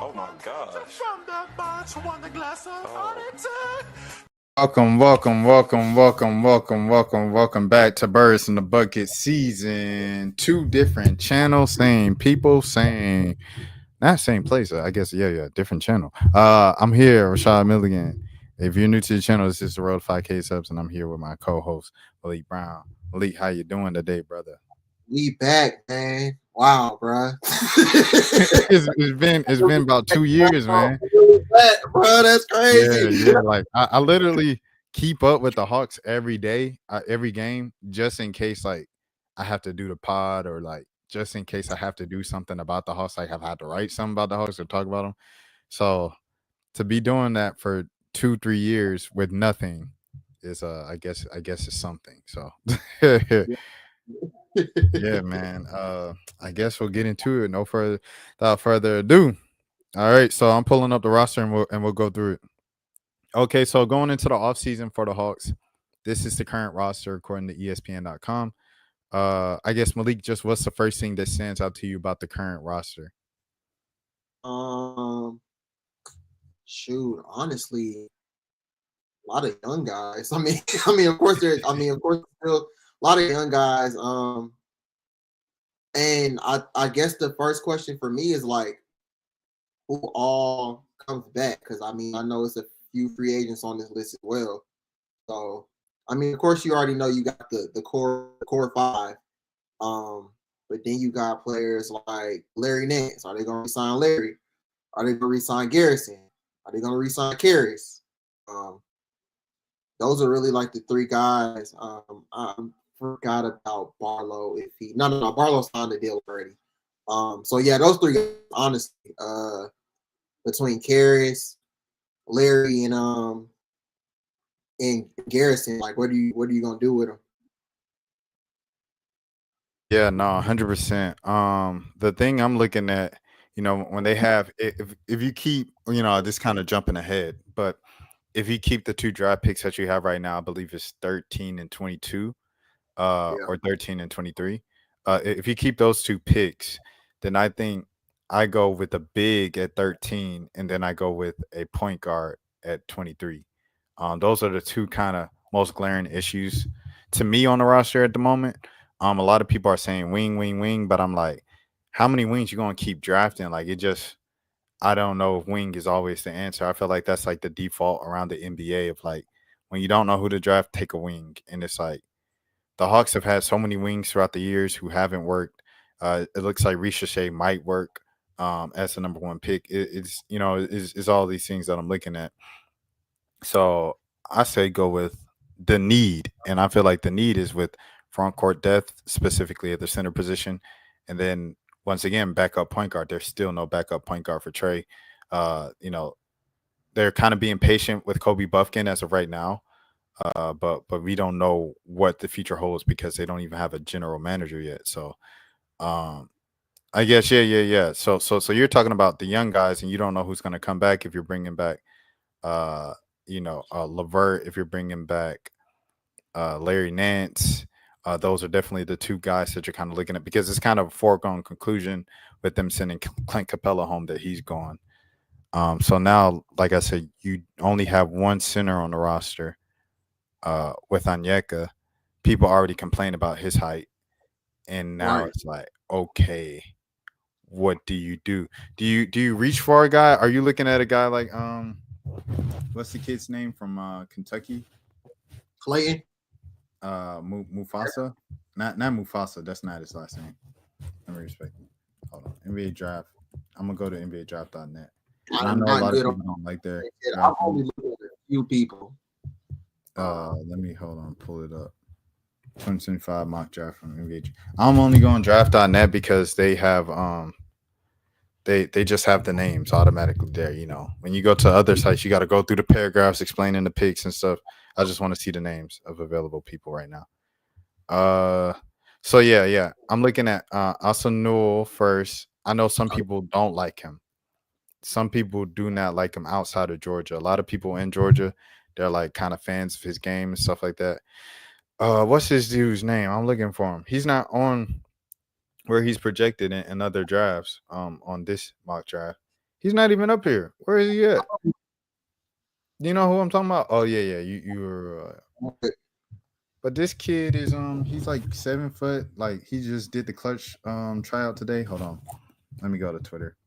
Oh my gosh. From the bunch, won the glass of Welcome back to Birds in the Bucket season 2. Different channel, same people, same not same place. I guess different channel. I'm here, Rashad Milligan. If you're new to the channel, this is the Road 5K subs, and I'm here with my co-host Malik Brown. Malik, how you doing today, brother? We back, man. Wow, bro. it's been about 2 years, man. Back, bro, that's crazy. Yeah. Like I literally keep up with the Hawks every day, every game, just in case like I have to do the pod or like just in case I have to do something about the Hawks, like I've had to write something about the Hawks or talk about them. So to be doing that for 2-3 years with nothing is I guess it's something. So yeah, man. I guess we'll get into it. Without further ado. All right, so I'm pulling up the roster and we'll go through it. Okay, so going into the offseason for the Hawks, this is the current roster according to ESPN.com. I guess Malik, just what's the first thing that stands out to you about the current roster? Shoot, honestly, a lot of young guys. Of course there's still a lot of young guys. And I guess the first question for me is like, who all comes back? Because I know it's a few free agents on this list as well. So of course you already know you got the core five. But then you got players like Larry Nance. Are they gonna resign Larry? Are they gonna resign Garrison? Are they gonna resign Karras? Those are really like the three guys. I forgot about Barlow. No, Barlow signed the deal already. So yeah, those three guys, honestly, between Karras, Larry, and Garrison, like what are you gonna do with them? Yeah, no, 100%. The thing I'm looking at, when they have, if you keep, this kind of jumping ahead, but if you keep the 2 draft picks that you have right now, I believe it's 13 and 22, or 13 and 23. If you keep those 2 picks, then I think I go with a big at 13, and then I go with a point guard at 23. Those are the 2 kind of most glaring issues to me on the roster at the moment. A lot of people are saying wing, but I'm like, how many wings you gonna keep drafting? Like I don't know if wing is always the answer. I feel like that's like the default around the NBA of like when you don't know who to draft, take a wing. And it's like the Hawks have had so many wings throughout the years who haven't worked. It looks like Ricochet might work as the number 1 pick. It's all these things that I'm looking at. So I say go with the need, and I feel like the need is with front court depth, specifically at the center position, and then once again backup point guard. There's still no backup point guard for Trey. They're kind of being patient with Kobe Buffkin as of right now, but we don't know what the future holds because they don't even have a general manager yet. So, I guess yeah. So you're talking about the young guys, and you don't know who's going to come back if you're bringing back, Levert, if you're bringing back Larry Nance. Those are definitely the 2 guys that you're kind of looking at because it's kind of a foregone conclusion with them sending Clint Capella home that he's gone. So now, like I said, you only have 1 center on the roster with Onyeka. People already complain about his height. And now It's like, okay, what do you do? Do you reach for a guy? Are you looking at a guy like what's the kid's name from Kentucky? Clayton. Mufasa, not Mufasa. That's not his last name. Let me respect him. Hold on, NBA draft. I'm gonna go to NBAdraft.net. I know a lot of people don't like their. I'm only looking at a few people. Let me pull it up. 2025 mock draft from NBA. I'm only going draft.net because they have they just have the names automatically there. When you go to other sites, you got to go through the paragraphs explaining the picks and stuff. I just want to see the names of available people right now. So yeah. I'm looking at Asa Newell first. I know some people don't like him. Some people do not like him outside of Georgia. A lot of people in Georgia, they're like kind of fans of his game and stuff like that. What's this dude's name? I'm looking for him. He's not on where he's projected in other drafts on this mock draft. He's not even up here. Where is he at? Do you know who I'm talking about? Oh yeah. You were. But this kid is he's like 7 foot. Like he just did the clutch tryout today. Hold on, let me go to Twitter.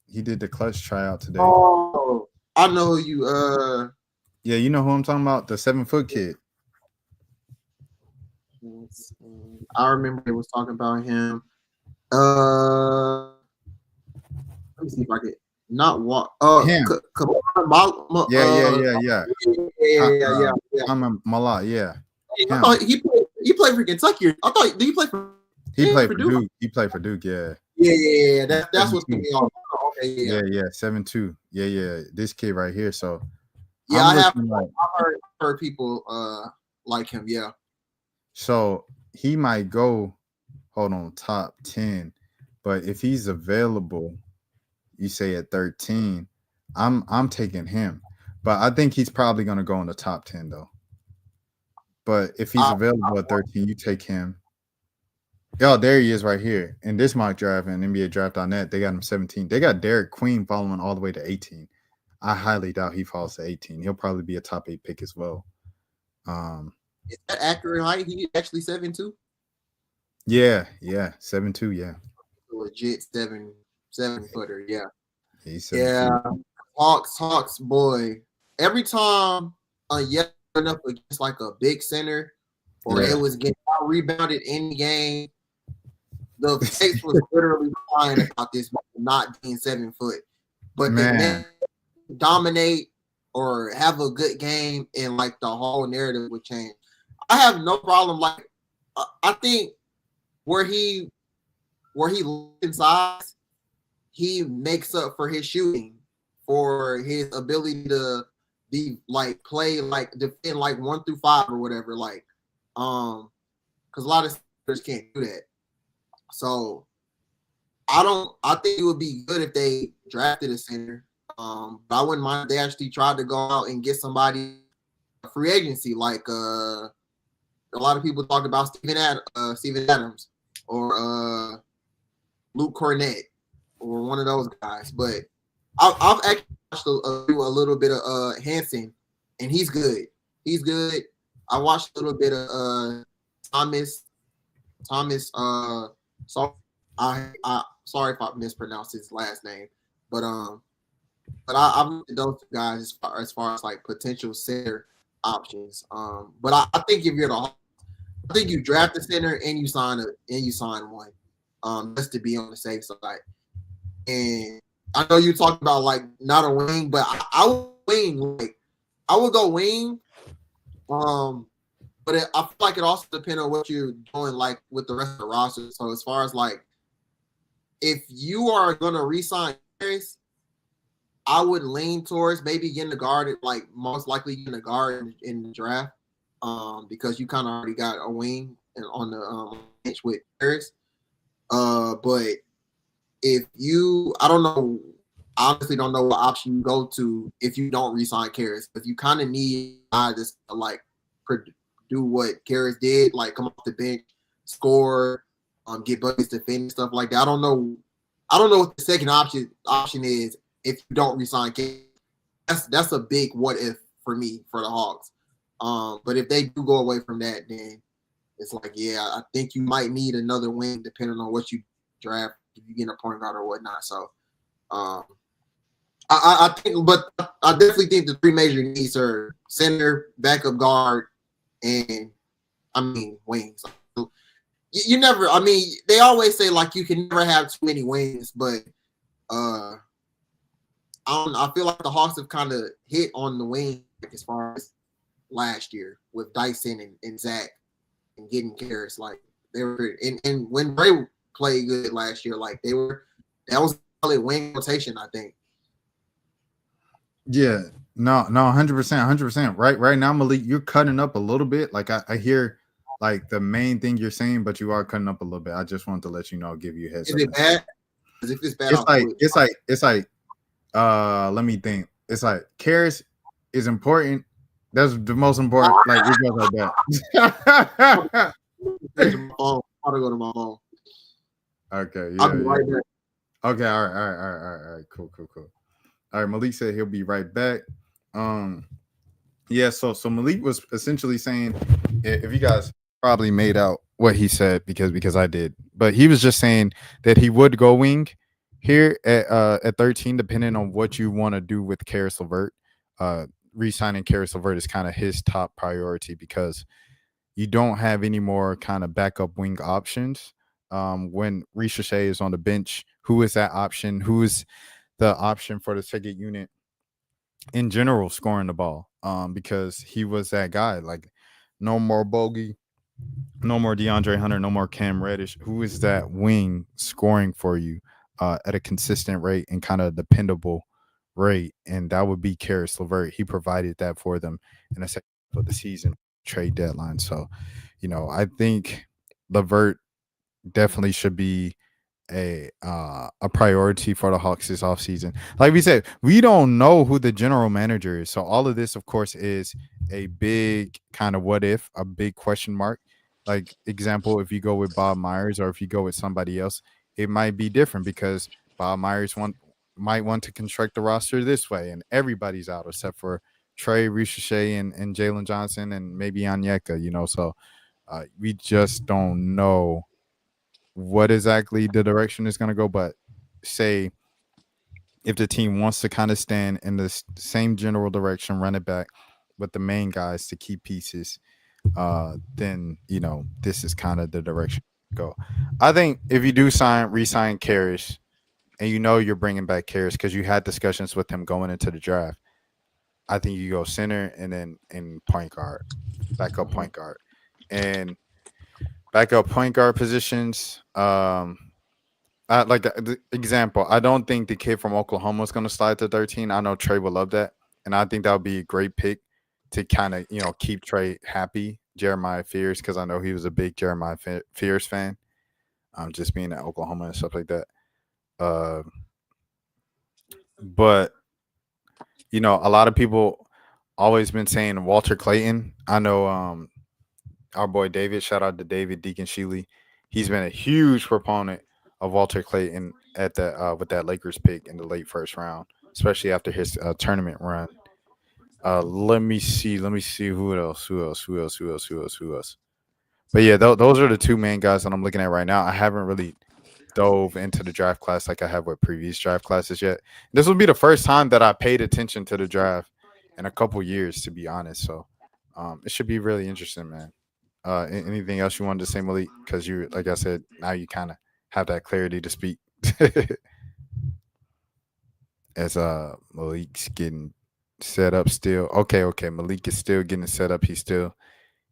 He did the clutch tryout today. Oh, I know who you. Yeah, you know who I'm talking about. The 7 foot kid. I remember they was talking about him. Let me see if I can not walk. Him. Yeah. I'm a Malik. Yeah. I thought he played for Kentucky. I thought did he play for? He played for Duke. He played for Duke. Yeah. Yeah. That's what's me off. Okay, Yeah. 7'2". Yeah. This kid right here. So yeah, I've heard people like him. Yeah. So he might go. Hold on, top 10. But if he's available, you say at 13, I'm taking him. But I think he's probably gonna go in the top 10 though. But if he's available at 13, you take him. Oh, there he is right here. In this mock draft and NBA draft.net, they got him 17. They got Derek Queen following all the way to 18. I highly doubt he falls to 18. He'll probably be a top 8 pick as well. Is that accurate height? He actually 7'2"? Yeah, 7'2", yeah. Legit seven footer, yeah. He's 7'2". Yeah. Hawks, boy. Every time enough against like a big center or it was getting out rebounded in the game, the face was literally flying about this not being 7 foot. But the men dominate or have a good game and like the whole narrative would change. I have no problem. Like I think where he in size, he makes up for his shooting, for his ability to be like play like defend like 1 through 5 or whatever. Like because a lot of centers can't do that. So I think it would be good if they drafted a center. But I wouldn't mind if they actually tried to go out and get somebody free agency, like a lot of people talk about Steven Adams or Luke Cornett or one of those guys. But I've actually watched a little bit of Hansen, and he's good. I watched a little bit of Thomas. So I sorry if I mispronounced his last name, but I've looked at those two guys as far as like potential center options. But I think if you're I think you draft a center and you sign one, just to be on the safe side. And I know you talked about like not a wing, but I would wing like I would go wing. But I feel like it also depends on what you're doing like with the rest of the roster. So as far as like if you are gonna re-sign Harris, I would lean towards maybe getting a guard, like most likely getting a guard in the draft, because you kind of already got a wing on the bench with Harris. But if you, I don't know, I honestly don't know what option you go to if you don't re-sign Karras. If you kind of need this like do what Karras did, like come off the bench, score, get buckets, defend, stuff like that. I don't know what the second option is if you don't re-sign Karras. That's a big what if for me for the Hawks. But if they do go away from that, then it's like, yeah, I think you might need another wing depending on what you draft, if you get a point guard or whatnot. So I think, but I definitely think the three major needs are center, backup guard, and wings. You never, they always say like you can never have too many wings, but I feel like the Hawks have kind of hit on the wing as far as last year with Dyson and Zach and getting Karras. Like they were, and when Bray played good last year, like that was a solid wing rotation, I think. Yeah, no, 100%. Right now, Malik, you're cutting up a little bit. Like I hear like the main thing you're saying, but you are cutting up a little bit. I just wanted to let you know, give you a heads up. Is it bad? Because if it's bad, it's like let me think. It's like Karras is important. That's the most important. Like it goes like that. I'll go to my phone. Okay, I'll be right back. Okay, all right, cool. All right, Malik said he'll be right back. Um, yeah, so Malik was essentially saying, if you guys probably made out what he said because I did, but he was just saying that he would go wing here at 13, depending on what you want to do with Karis LeVert. Re-signing Karis LeVert is kind of his top priority because you don't have any more kind of backup wing options. When Ricochet is on the bench, who is that option? Who is the option for the second unit in general scoring the ball? Because he was that guy. Like, no more Bogey, no more DeAndre Hunter, no more Cam Reddish. Who is that wing scoring for you at a consistent rate and kind of dependable rate? And that would be Karis LeVert. He provided that for them in the second half of the season trade deadline. So, I think LeVert definitely should be a priority for the Hawks this offseason. Like we said, we don't know who the general manager is. So all of this, of course, is a big kind of what if, a big question mark. Like, example, if you go with Bob Myers or if you go with somebody else, it might be different because Bob Myers might want to construct the roster this way, and everybody's out except for Trey, Ricochet, and Jalen Johnson, and maybe Onyeka. So we just don't know what exactly the direction is going to go. But say if the team wants to kind of stand in the same general direction, run it back with the main guys to key pieces, then this is kind of the direction to go. I think if you do re-sign Karras, and you're bringing back Karras because you had discussions with him going into the draft, I think you go center and then in point guard, backup point guard, and backup point guard positions. Like the example, I don't think the kid from Oklahoma is going to slide to 13. I know Trey would love that, and I think that would be a great pick to kind of keep Trey happy. Jeremiah Fears, because I know he was a big Jeremiah Fears fan. Just being at Oklahoma and stuff like that. But a lot of people always been saying Walter Clayton. I know our boy David. Shout out to David Deacon Sheely. He's been a huge proponent of Walter Clayton at the with that Lakers pick in the late first round, especially after his tournament run. Let me see who else. But yeah, those are the two main guys that I'm looking at right now. I haven't really dove into the draft class like I have with previous draft classes yet. This will be the first time that I paid attention to the draft in a couple years, to be honest. So it should be really interesting, man. Anything else you wanted to say, Malik? Because you, like I said, now you kind of have that clarity to speak. As Malik's getting set up still. Okay. Malik is still getting set up. He's still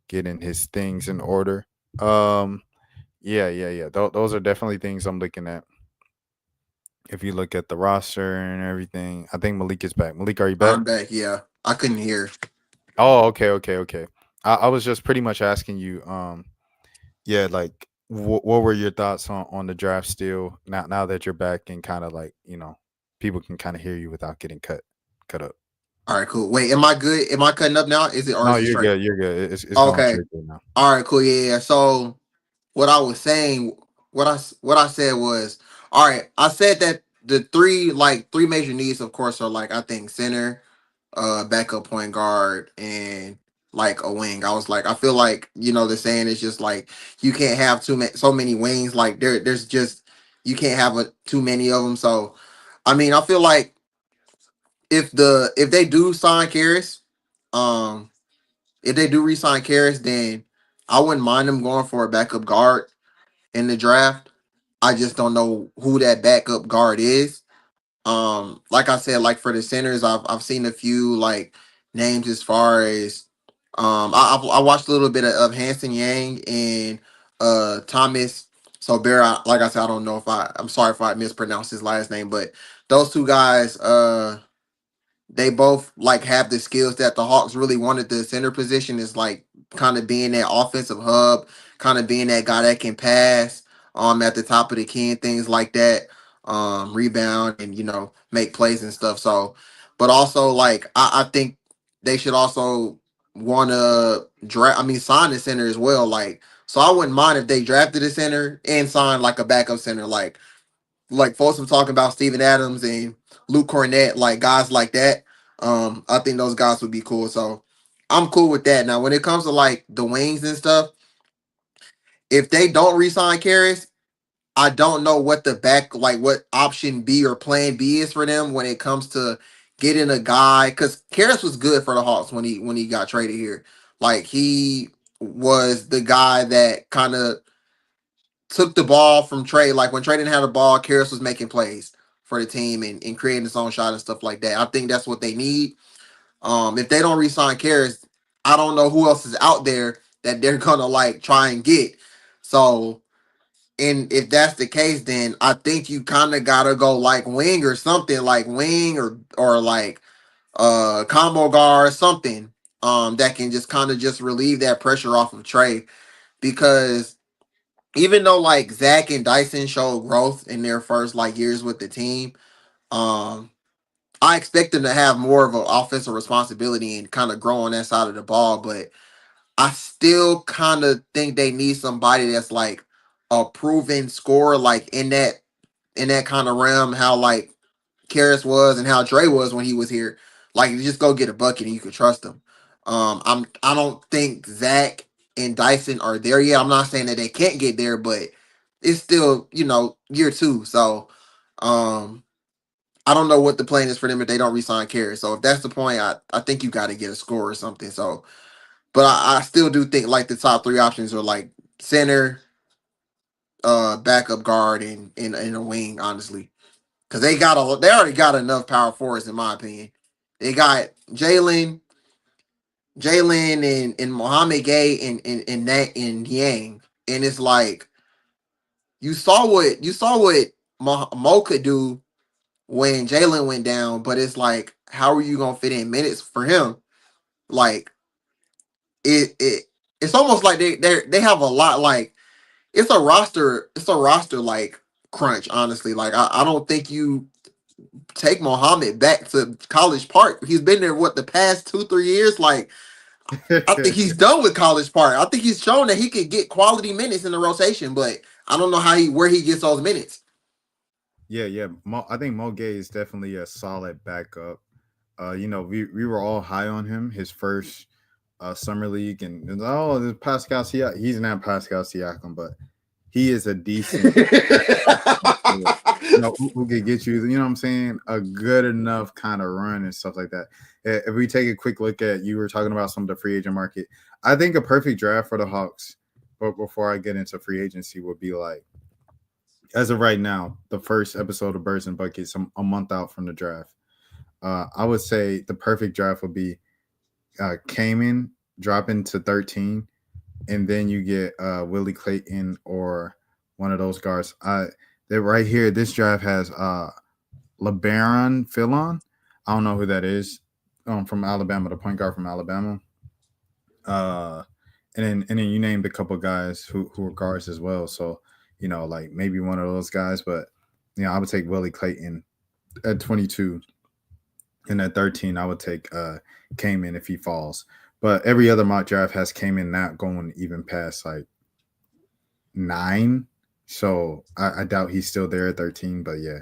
getting his things in order. Yeah. Those are definitely things I'm looking at. If you look at the roster and everything, I think Malik is back. Malik, are you back? I'm back. Yeah, I couldn't hear. Oh, okay. I was just pretty much asking you, yeah, like what were your thoughts on the draft still now that you're back and kind of like people can kind of hear you without getting cut up. All right, cool. Wait, am I good? Am I cutting up now? No, Is it you're straight? good. You're good. It's going Okay. straight through now. All right, cool. Yeah. So what I was saying, what I said was, all right. I said that the three major needs, of course, are like I think center, backup point guard, and like a wing. I was like, I feel like the saying is just like you can't have so many wings. Like there's just you can't have too many of them. So I mean, I feel like if they do sign Karras, um, if they do re-sign Karras, then I wouldn't mind them going for a backup guard in the draft. I just don't know who that backup guard is. Like I said, like for the centers, I've seen a few like names as far as I watched a little bit of Hanson Yang and Thomas Sobera. Like I said, I don't know if I'm sorry if I mispronounced his last name, but those two guys they both like have the skills that the Hawks really wanted. The center position is like kind of being that offensive hub, kind of being that guy that can pass at the top of the key and things like that. Rebound and make plays and stuff. So but also like I think they should also want to sign the center as well. Like so I wouldn't mind if they drafted a center and signed like a backup center. Like like folks were talking about Steven Adams and Luke Cornett, like guys like that. I think those guys would be cool. So I'm cool with that. Now, when it comes to like the wings and stuff, if they don't re-sign Karras, I don't know what what option B or plan B is for them when it comes to getting a guy. Because Karras was good for the Hawks when he got traded here. Like he was the guy that kind of took the ball from Trey. Like when Trey didn't have the ball, Karras was making plays for the team and creating his own shot and stuff like that. I think that's what they need. If they don't re-sign Karras, I don't know who else is out there that they're gonna like try and get. So, and if that's the case, then I think you kind of gotta go like wing or something, like wing or like combo guard or something that can just kind of just relieve that pressure off of Trey. Because even though like Zach and Dyson showed growth in their first like years with the team, um, I expect them to have more of an offensive responsibility and kind of grow on that side of the ball. But I still kind of think they need somebody that's like a proven scorer, like in that kind of realm, how like Karras was and how Dre was when he was here. Like you just go get a bucket and you can trust them. I don't think Zach and Dyson are there yet. I'm not saying that they can't get there, but it's still, year two. So I don't know what the plan is for them if they don't resign Karras. So if that's the point, I think you got to get a score or something. So, but I still do think like the top three options are like center, backup guard, and a wing, honestly. Because they already got enough power forwards, in my opinion. They got Jalen and Mohamed Gay and Nat and Yang. And it's like you saw what Mo could do when Jalen went down, but it's like, how are you gonna fit in minutes for him? Like it's almost like they have a lot like it's a roster like crunch, honestly. Like I don't think you take Mohammed back to College Park. He's been there the past 2-3 years. Like I think he's done with College Park. I think he's shown that he could get quality minutes in the rotation, but I don't know where he gets those minutes. Yeah. I think Mo Gay is definitely a solid backup. We were all high on him his first summer league, and this Pascal Siakam. He's not Pascal Siakam, but he is a decent. Who could get you, what I'm saying, a good enough kind of run and stuff like that. If we take a quick look at, you were talking about some of the free agent market, I think a perfect draft for the Hawks, but before I get into free agency, would be like, as of right now, the first episode of Birds and Buckets, a month out from the draft. I would say the perfect draft would be Kaman dropping to 13, and then you get Willie Clayton or one of those guards. They're right here. This draft has LeBaron Philon. I don't know who that is. From Alabama, the point guard from Alabama. And then you named a couple guys who are guards as well. So, like maybe one of those guys. But, I would take Willie Clayton at 22. And at 13, I would take Kaman if he falls. But every other mock draft has Kaman not going even past like 9. So I doubt he's still there at 13. But yeah,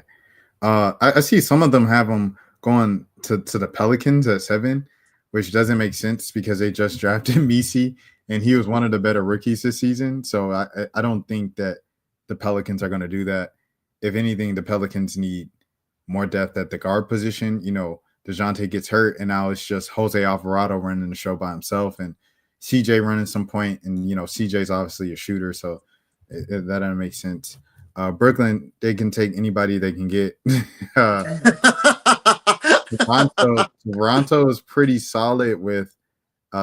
I see some of them have him going to the Pelicans at 7, which doesn't make sense because they just drafted Misi and he was one of the better rookies this season. So I don't think that the Pelicans are going to do that. If anything, the Pelicans need more depth at the guard position. DeJounte gets hurt, and now it's just Jose Alvarado running the show by himself and CJ running some point. And, CJ's obviously a shooter, so that doesn't make sense. Brooklyn, they can take anybody they can get. Toronto is pretty solid with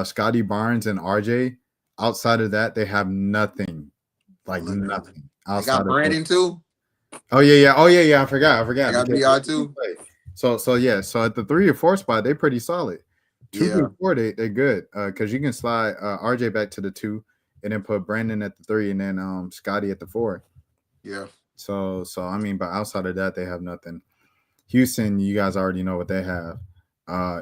Scotty Barnes and RJ. Outside of that, they have nothing. Like nothing. They got Brandon too. Oh yeah. I forgot. They got BR too. So yeah. So at the 3 or 4 spot, they're pretty solid. 2 through 4, they're good. Because you can slide RJ back to the 2, and then put Brandon at the 3, and then Scotty at the 4. Yeah. So I mean, but outside of that, they have nothing. Houston, you guys already know what they have.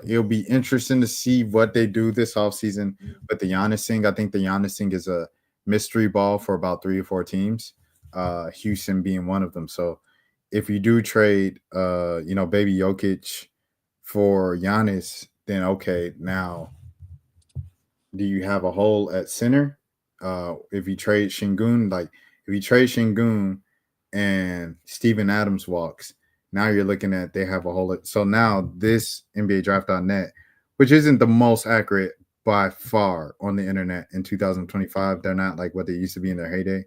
It'll be interesting to see what they do this offseason with the Giannis thing. I think the Giannis thing is a mystery ball for about 3 or 4 teams, Houston being one of them. So if you do trade, baby Jokic for Giannis, then okay, now do you have a hole at center? If you trade Şengün, like if you trade Şengün and Steven Adams walks, now you're looking at they have a hole. So now this NBA Draft.net, which isn't the most accurate by far on the internet in 2025, they're not like what they used to be in their heyday.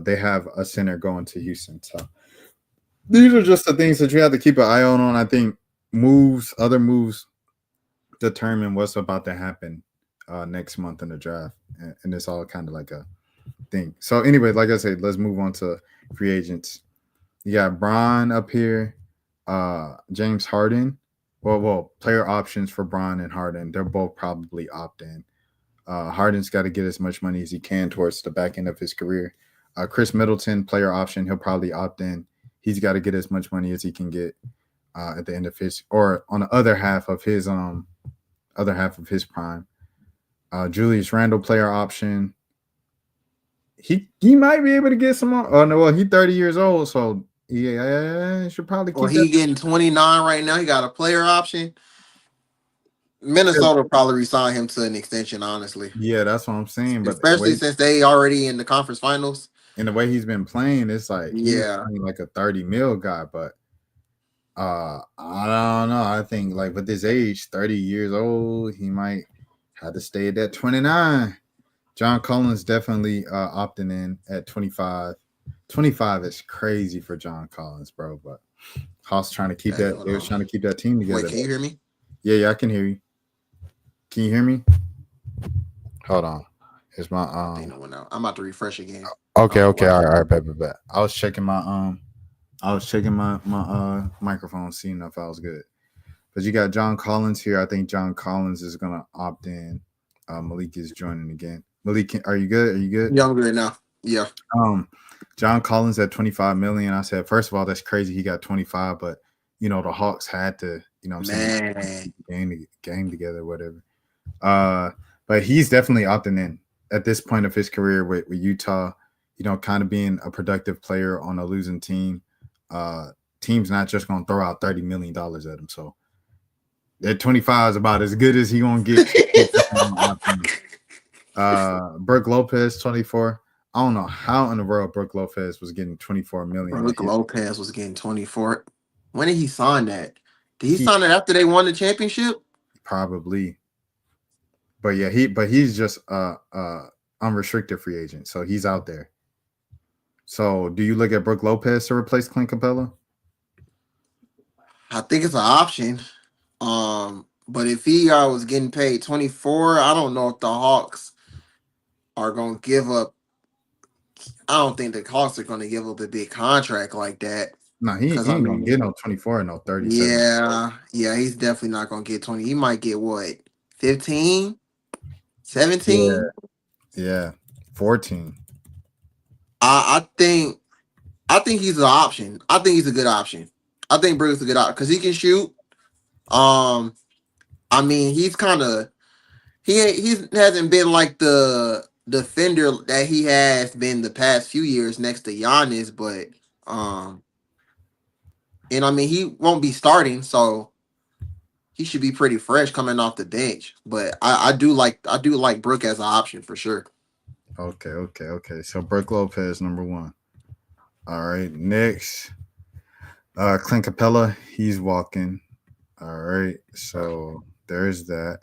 They have a center going to Houston. So these are just the things that you have to keep an eye on. I think other moves determine what's about to happen next month in the draft. And it's all kind of like a thing. So anyway, like I said, let's move on to free agents. You got Bron up here, James Harden. Well, player options for Bron and Harden. They're both probably opt in. Harden's got to get as much money as he can towards the back end of his career. Chris Middleton, player option, he'll probably opt in. He's got to get as much money as he can get at the end of his, or on the other half of his prime. Julius Randle, player option. He might be able to get some more. Oh no, well, he's 30 years old, so yeah, should probably keep. Or he getting 29 right now. He got a player option. Minnesota will probably resign him to an extension, honestly. Yeah, that's what I'm saying. But especially since they already in the conference finals. And the way he's been playing, it's like he's like a 30 mil guy. But I don't know. I think like with his age, 30 years old, he might have to stay at that 29. John Collins definitely opting in at 25. 25 is crazy for John Collins, bro. But Hawks trying to keep that. They was trying to keep that team together. Wait, can you hear me? Yeah, I can hear you. Can you hear me? Hold on. Here's my I'm about to refresh again. Okay. All right, bet. I was checking my microphone, seeing if I was good. But you got John Collins here. I think John Collins is gonna opt in. Malik is joining again. Malik, are you good? Yeah, I'm good now. Yeah. John Collins at 25 million. I said, first of all, that's crazy. He got 25, but the Hawks had to, game together, whatever. But he's definitely opting in at this point of his career with Utah, kind of being a productive player on a losing team. Team's not just going to throw out $30 million at him. So that 25 is about as good as he going to get. Brook Lopez, 24. I don't know how in the world Brook Lopez was getting 24 million. Brook Lopez was getting 24. When did he sign that? Did he sign it after they won the championship? Probably. But yeah, he's just unrestricted free agent, so he's out there. So, do you look at Brook Lopez to replace Clint Capella? I think it's an option. But if he was getting paid 24, I don't know if the Hawks are going to give up. I don't think the Hawks are going to give up a big contract like that. No, he ain't going to get no 24 and no 37. Yeah, he's definitely not going to get 20. He might get what, 15, 17? Yeah, 14. I think he's an option. I think he's a good option. I think Brook's a good option because he can shoot. I mean, he's kind of he hasn't been like the defender that he has been the past few years next to Giannis, but and I mean he won't be starting, so he should be pretty fresh coming off the bench. But I do like Brook as an option for sure. Okay. So Brook Lopez, number one. All right, next. Clint Capella, he's walking. All right, so there's that.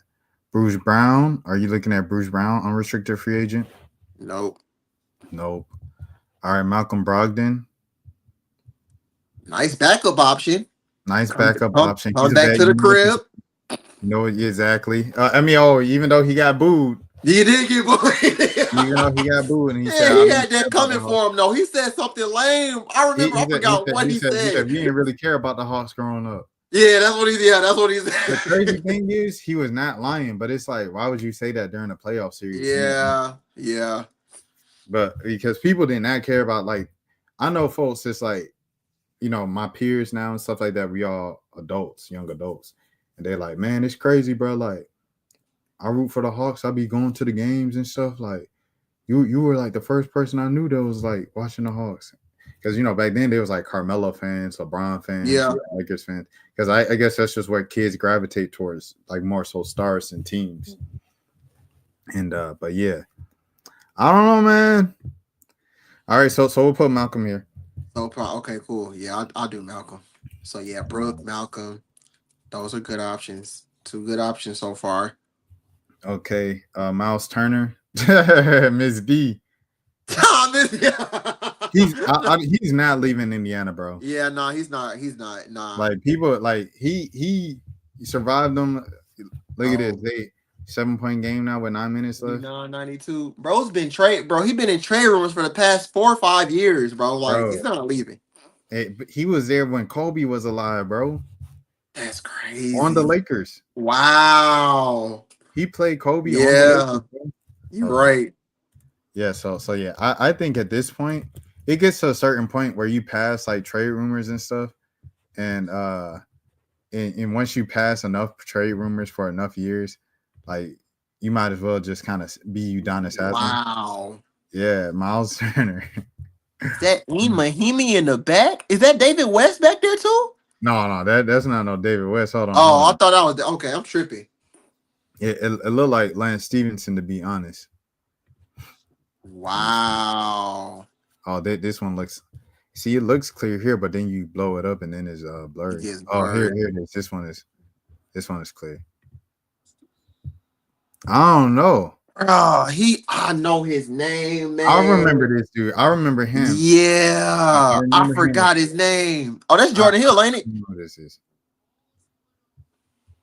Bruce Brown, are you looking at Bruce Brown, unrestricted free agent? Nope. All right, Malcolm Brogdon. Nice backup option. Option. Come back to the crib. Exactly. Even though he got booed. He did get booed. Even though he got booed, and he had that coming for him. No, he said something lame. I remember. I forgot what he said. He didn't really care about the Hawks growing up. Yeah, that's what he said. The crazy thing is, he was not lying, but it's like, why would you say that during a playoff series? Yeah. But because people did not care about, like, I know folks, it's like, my peers now and stuff like that, we all adults, young adults. And they're like, man, it's crazy, bro. Like, I root for the Hawks. I be going to the games and stuff. Like, you were like the first person I knew that was like watching the Hawks. because back then there was like Carmelo fans, LeBron fans, Yeah. Lakers fans. Because I guess that's just where kids gravitate towards, like more so stars and teams. And but yeah, I don't know, man. All right, so we'll put Malcolm here. So okay, cool. Yeah, I'll do Malcolm. So yeah, Brooke, Malcolm. Those are good options. Two good options so far. Okay, Miles Turner, Miss B. Thomas. He's not leaving Indiana, bro. Yeah, no, he's not. He's not. Nah. Like people, like he survived them. Look at this, they 7-point game now with 9 minutes left. 92. Bro's been trade. Bro, he been in trade rumors for the past 4 or 5 years, bro. Like Bro. he's not leaving. Hey, he was there when Kobe was alive, bro. That's crazy. On the Lakers. Wow. He played Kobe. Yeah. On the Lakers, bro. You're right. Yeah, so yeah, I think at this point it gets to a certain point where you pass like trade rumors and stuff, and once you pass enough trade rumors for enough years, like you might as well just kind of be Udonis Haslam. Wow. Yeah, Miles Turner. Is that Mahimi in the back? Is that David West back there too? No, that's not no David West. Hold on. Oh, I thought that was okay. I'm tripping. It looked like Lance Stevenson, to be honest. Wow. Oh, this one looks. See, it looks clear here, but then you blow it up and then it's blurry. Oh, here it is. This one is clear. I don't know. Oh, I know his name, man. I remember this dude. I remember him. Yeah, I forgot his name. Oh, that's Jordan Hill, ain't it? I know who this is.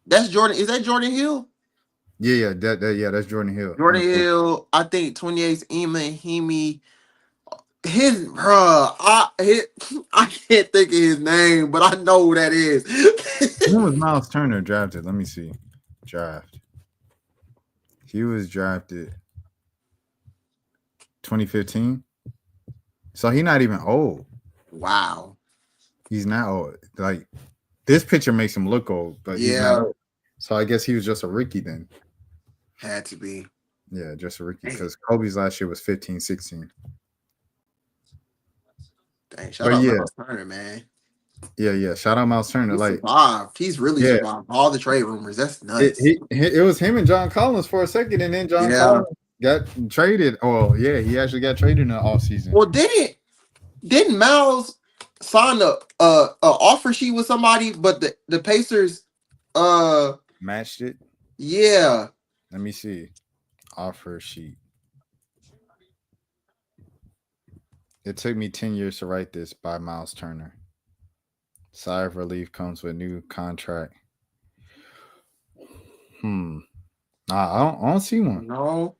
That's Jordan. Is that Jordan Hill? Yeah, that's Jordan Hill. Jordan Hill. I think 28's Mahimi. I can't think of his name, but I know who that is. When was Miles Turner drafted? Let me see. Draft. He was drafted 2015. So he's not even old. Wow. He's not old. Like this picture makes him look old, but he's not old. So I guess he was just a rookie then. Had to be. Yeah, just a rookie because Kobe's last year was 15, 16. Dang, shout out Miles Turner, man. Yeah. Shout out Miles Turner. Survived. He's really survived all the trade rumors. That's nuts. It was him and John Collins for a second, and then John Collins got traded. Oh, yeah, he actually got traded in the offseason. Well, didn't Miles sign a offer sheet with somebody, but the Pacers matched it? Yeah. Let me see. Offer sheet. It took me 10 years to write this by Miles Turner. Sigh of relief comes with new contract. I don't see one. No.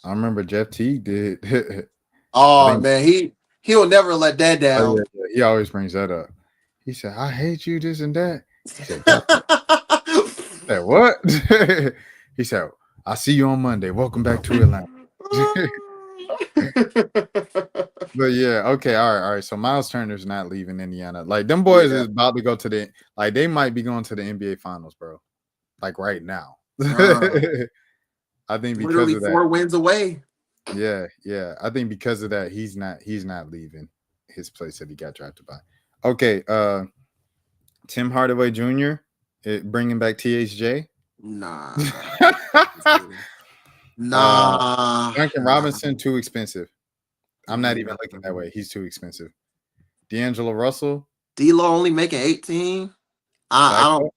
I remember Jeff Teague did. Oh man, he'll never let that down. Oh, yeah. He always brings that up. He said, "I hate you, this and that." He said, "What?" He said, "I'll see you on Monday. Welcome back to Atlanta." But yeah, okay, all right. So Miles Turner's not leaving Indiana. Like them boys is about to go to they might be going to the NBA Finals, bro. Like right now. I think because literally of that, 4 wins away. Yeah. I think because of that, he's not leaving his place that he got drafted by. Okay, Tim Hardaway Jr. Bringing back THJ. Nah. Duncan Robinson, too expensive. I'm not even looking that way. He's too expensive. D'Angelo Russell. D'Lo only making 18. I don't.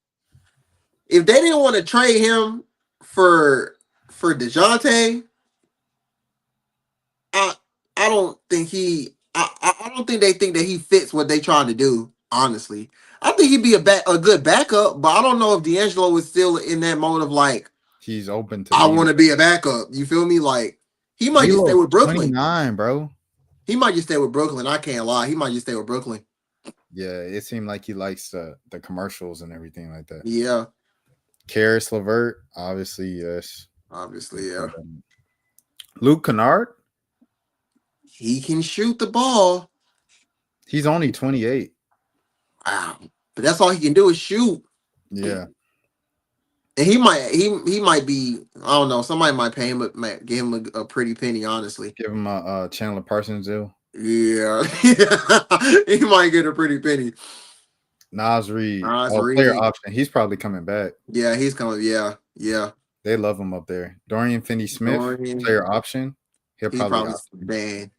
If they didn't want to trade him for DeJounte, I don't think I don't think they think that he fits what they trying to do. Honestly, I think he'd be a good backup, but I don't know if D'Angelo was still in that mode of like he's open to. I want to be a backup. You feel me? Like he might just stay with Brooklyn. 29, bro. He might just stay with Brooklyn. I can't lie. He might just stay with Brooklyn. Yeah, it seemed like he likes the commercials and everything like that. Yeah. Karis LeVert, obviously, yes. Obviously, yeah. Luke Kennard. He can shoot the ball. He's only 28. Wow. But that's all he can do is shoot. Yeah. And he might be, I don't know, somebody might pay him, might give him a pretty penny, honestly. Give him a Chandler Parsons deal. Yeah, he might get a pretty penny. Nas Reed, Nas player Reed. option. He's probably coming back. Yeah, he's coming. Yeah. They love him up there. Dorian Finney-Smith, Dorian, player option. He'll he probably probably opt. man.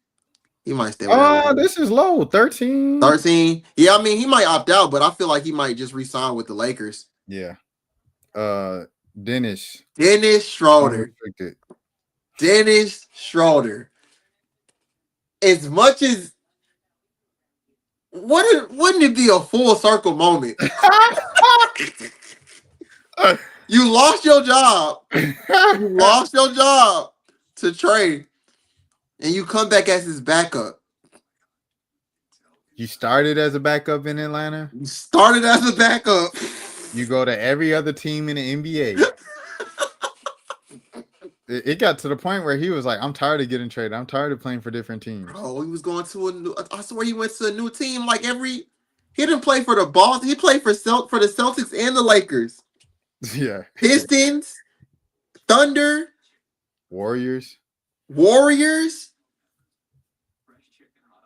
He might stay with Oh, Atlanta. this is low. 13. 13. Yeah, I mean he might opt out, but I feel like he might just resign with the Lakers. Yeah. Dennis. Schroeder. Unrestricted. Dennis Schroeder. As much as wouldn't it be a full circle moment? You lost your job. You lost your job to trade, and you come back as his backup. You started as a backup in Atlanta. You started as a backup. You go to every other team in the NBA. It got to the point where he was like, I'm tired of getting traded. I'm tired of playing for different teams. Bro, he was going to a new. I swear he went to a new team. Like he didn't play for the Boston. He played for the Celtics and the Lakers. Yeah. Pistons, Thunder, Warriors.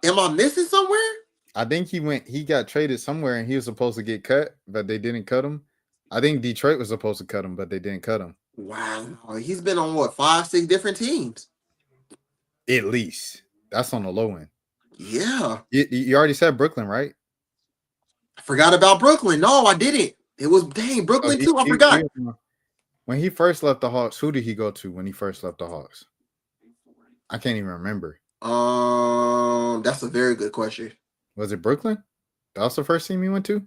Am I missing somewhere? I think he got traded somewhere and he was supposed to get cut, but they didn't cut him. I think Detroit was supposed to cut him, but they didn't cut him. Wow. He's been on what, 5-6 different teams? At least. That's on the low end. Yeah. You already said Brooklyn, right? I forgot about Brooklyn. No, I didn't. It was Brooklyn too. I forgot. When he first left the Hawks, who did he go to when he first left the Hawks? I can't even remember. That's a very good question. Was it Brooklyn? That was the first team he went to?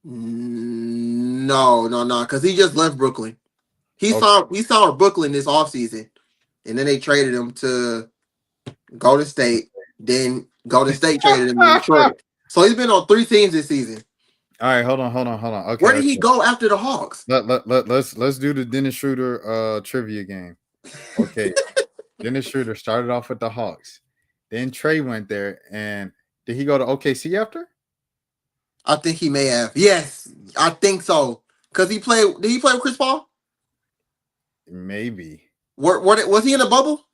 No, because he just left Brooklyn. He saw Brooklyn this offseason, and then they traded him to Golden State. Then Golden State traded him to Detroit. So he's been on 3 teams this season. All right, hold on. Okay, where did he go after the Hawks? Let's do the Dennis Schroeder trivia game. Okay. Dennis Schroeder started off with the Hawks. Then Trey went there, and did he go to OKC after? I think he may have. Yes, I think so. Because did he play with Chris Paul? Maybe. Was he in a bubble?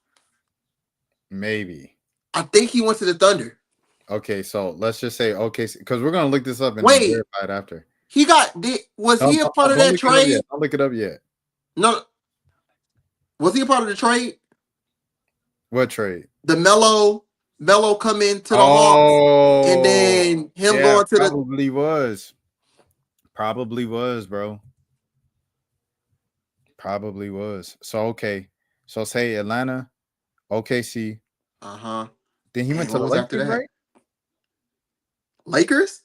Maybe. I think he went to the Thunder. Okay, so let's just say OKC, because we're gonna look this up and verify it after. Was he a part of that trade? I'll look it up yet. No. Was he a part of the trade? What trade? The Melo come into the Hawks, and then him going to Probably was, bro. Probably was. So okay. So say Atlanta, OKC. Then he went to the Lakers, right? Lakers?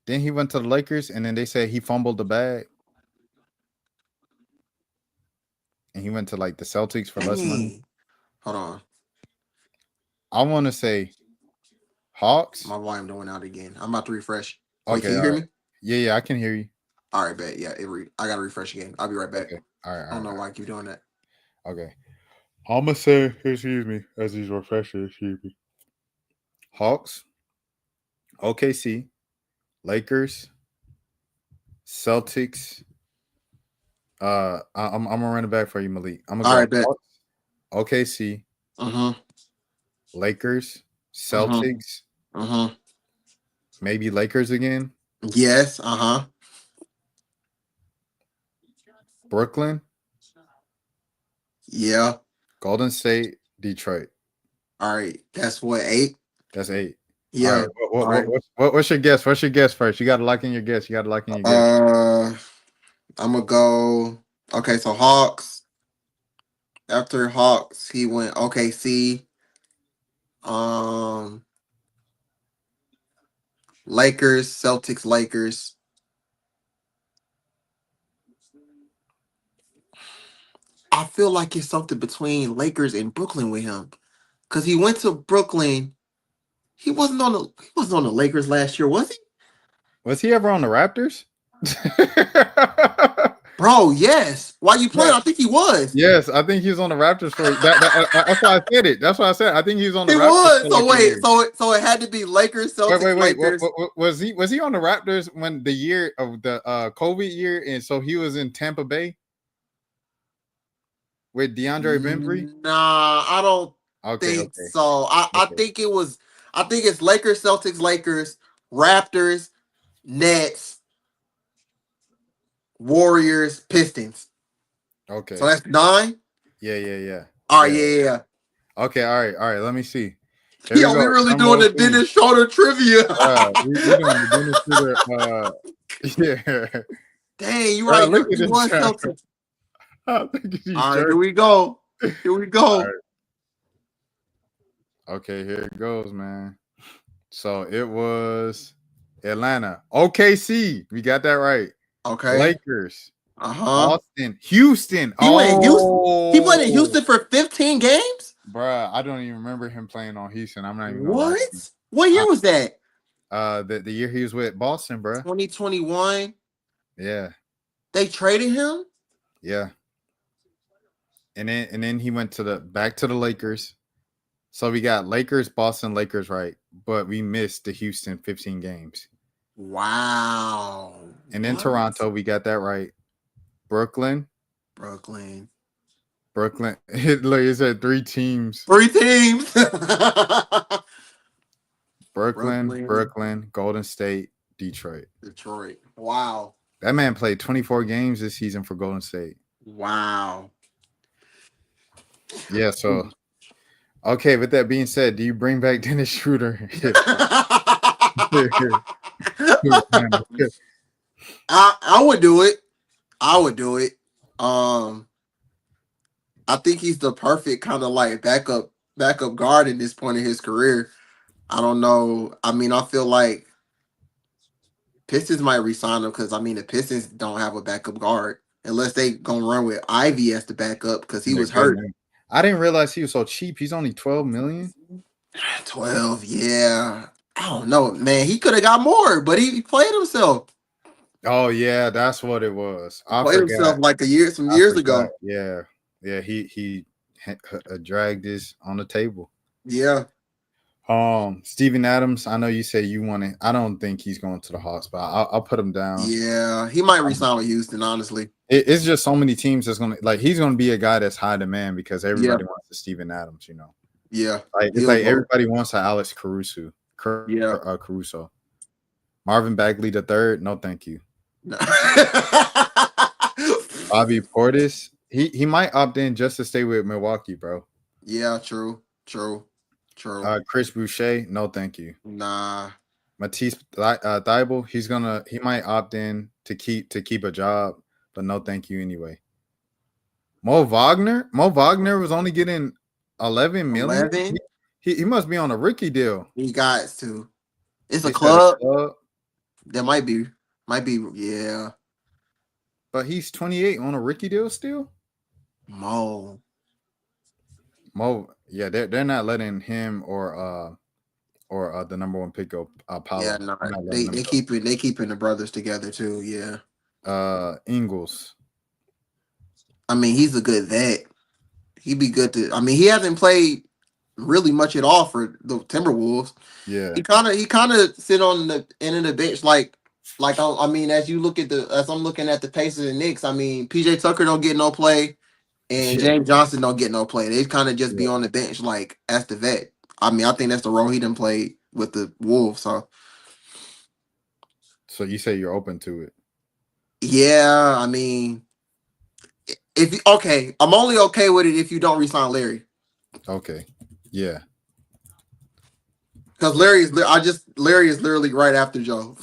Then he went to the Lakers, and then they said he fumbled the bag. And he went to like the Celtics for less money. Hold on. I want to say Hawks. My volume went out again. I'm about to refresh. Okay, can you hear me? Yeah, I can hear you. All right, bet. Yeah, I got to refresh again. I'll be right back. Okay. All right. I don't know why I keep doing that. Okay. I'm going to say, excuse me, as he's refreshing, excuse me. Hawks, OKC, Lakers, Celtics. I'm gonna run it back for you, Malik. I'm gonna go Hawks, OKC, Lakers, Celtics, maybe Lakers again. Yes, Brooklyn. Yeah. Golden State, Detroit. All right, that's what, 8? That's 8. Yeah. What's your guess? What's your guess first? You got to lock in your guess. I'm gonna go. Okay, so Hawks. After Hawks, he went OKC. Lakers, Celtics, Lakers. I feel like it's something between Lakers and Brooklyn with him, because he went to Brooklyn. He wasn't on the Lakers last year, was he? Was he ever on the Raptors? Bro, yes. Why you playing? Yeah. I think he was. Yes, I think he was on the Raptors for that's why I said it. That's why I said I think he was on the He Raptors was. for So like a wait, year. so it had to be Lakers, Celtics, Wait. Lakers. Was he on the Raptors when the year of the COVID year, and so he was in Tampa Bay with DeAndre Bembry? Nah, I don't Okay, think okay, so. I okay, think it was. I think it's Lakers, Celtics, Lakers, Raptors, Nets, Warriors, Pistons. So okay. that's 9. Yeah. All right, Yeah. yeah. Okay, all right. Let me see. Here we Yo, we go. really Number doing one the seed. Dennis Schroeder trivia. We doing the Dennis Shooter. Yeah. Dang, you Bro, right. look at He this was shirt. Celtics. Look at these All right, here shirts. we go. Here we All go. right. Okay, here it goes, man. So it was Atlanta, OKC. We got that right. Okay. Lakers, Uh-huh. Boston, Houston. He went in Houston. He played in Oh, Houston for 15 games? bruh, I don't even remember him playing on Houston. I'm not even gonna lie to you. What? What year was that? The year he was with Boston, bruh. 2021. Yeah, They traded him? yeah. And then he went to the back to the Lakers. So we got Lakers, Boston, Lakers, right? But we missed the Houston 15 games. Wow. And then What? Toronto, we got that right. Brooklyn. Brooklyn. Look, it said 3 teams. 3 teams. Brooklyn, Brooklyn, Golden State, Detroit. Detroit. Wow. That man played 24 games this season for Golden State. Wow. Yeah, so okay, with that being said, do you bring back Dennis Schroeder? I would do it. I would do it. I think he's the perfect kind of like backup guard in this point in his career. I don't know. I mean, I feel like Pistons might resign him because I mean the Pistons don't have a backup guard unless they gonna run with Ivy as the backup because he They're was good, hurt. man. I didn't realize he was so cheap. He's only 12 million. 12, yeah. I don't know, man. He could have got more, but he played himself. Oh yeah, that's what it was. He played himself like some I years forgot. ago. Yeah. He dragged this on the table. Yeah. Steven Adams, I know you say you want to. I don't think he's going to the Hawks, but I'll put him down. Yeah. He might resign with Houston, honestly. It's just so many teams that's gonna like he's gonna be a guy that's high demand because everybody Yeah. wants a Steven Adams, you know. Yeah. Like it's like everybody wants an Alex Caruso. Caruso. Marvin Bagley the third, no thank you. No. Bobby Portis, he might opt in just to stay with Milwaukee, bro. Yeah, true. Chris Boucher, no thank you. Nah. Matisse Thybulle, he might opt in to keep a job, but no thank you anyway. Mo Wagner was only getting 11 million. 11? He must be on a rookie deal. He got to. It's a He said club. That might be, yeah. But he's 28 on a rookie deal still. Mo, yeah, they're not letting him or the number one pick go. Apollo. Yeah, no, they keeping the brothers together too. Yeah. Ingles. I mean, he's a good vet. He'd be good to. I mean, he hasn't played really much at all for the Timberwolves. Yeah. He kind of sit on the end of the bench like I mean, as I'm looking at the Pacers and Knicks. I mean, PJ Tucker don't get no play, and James Johnson don't get no play. They kind of just be on the bench like as the vet. I mean, I think that's the role he done played with the Wolves. So you say you're open to it? Yeah, I mean, I'm only okay with it if you don't resign Larry. Okay, yeah. Because Larry is literally right after Joe.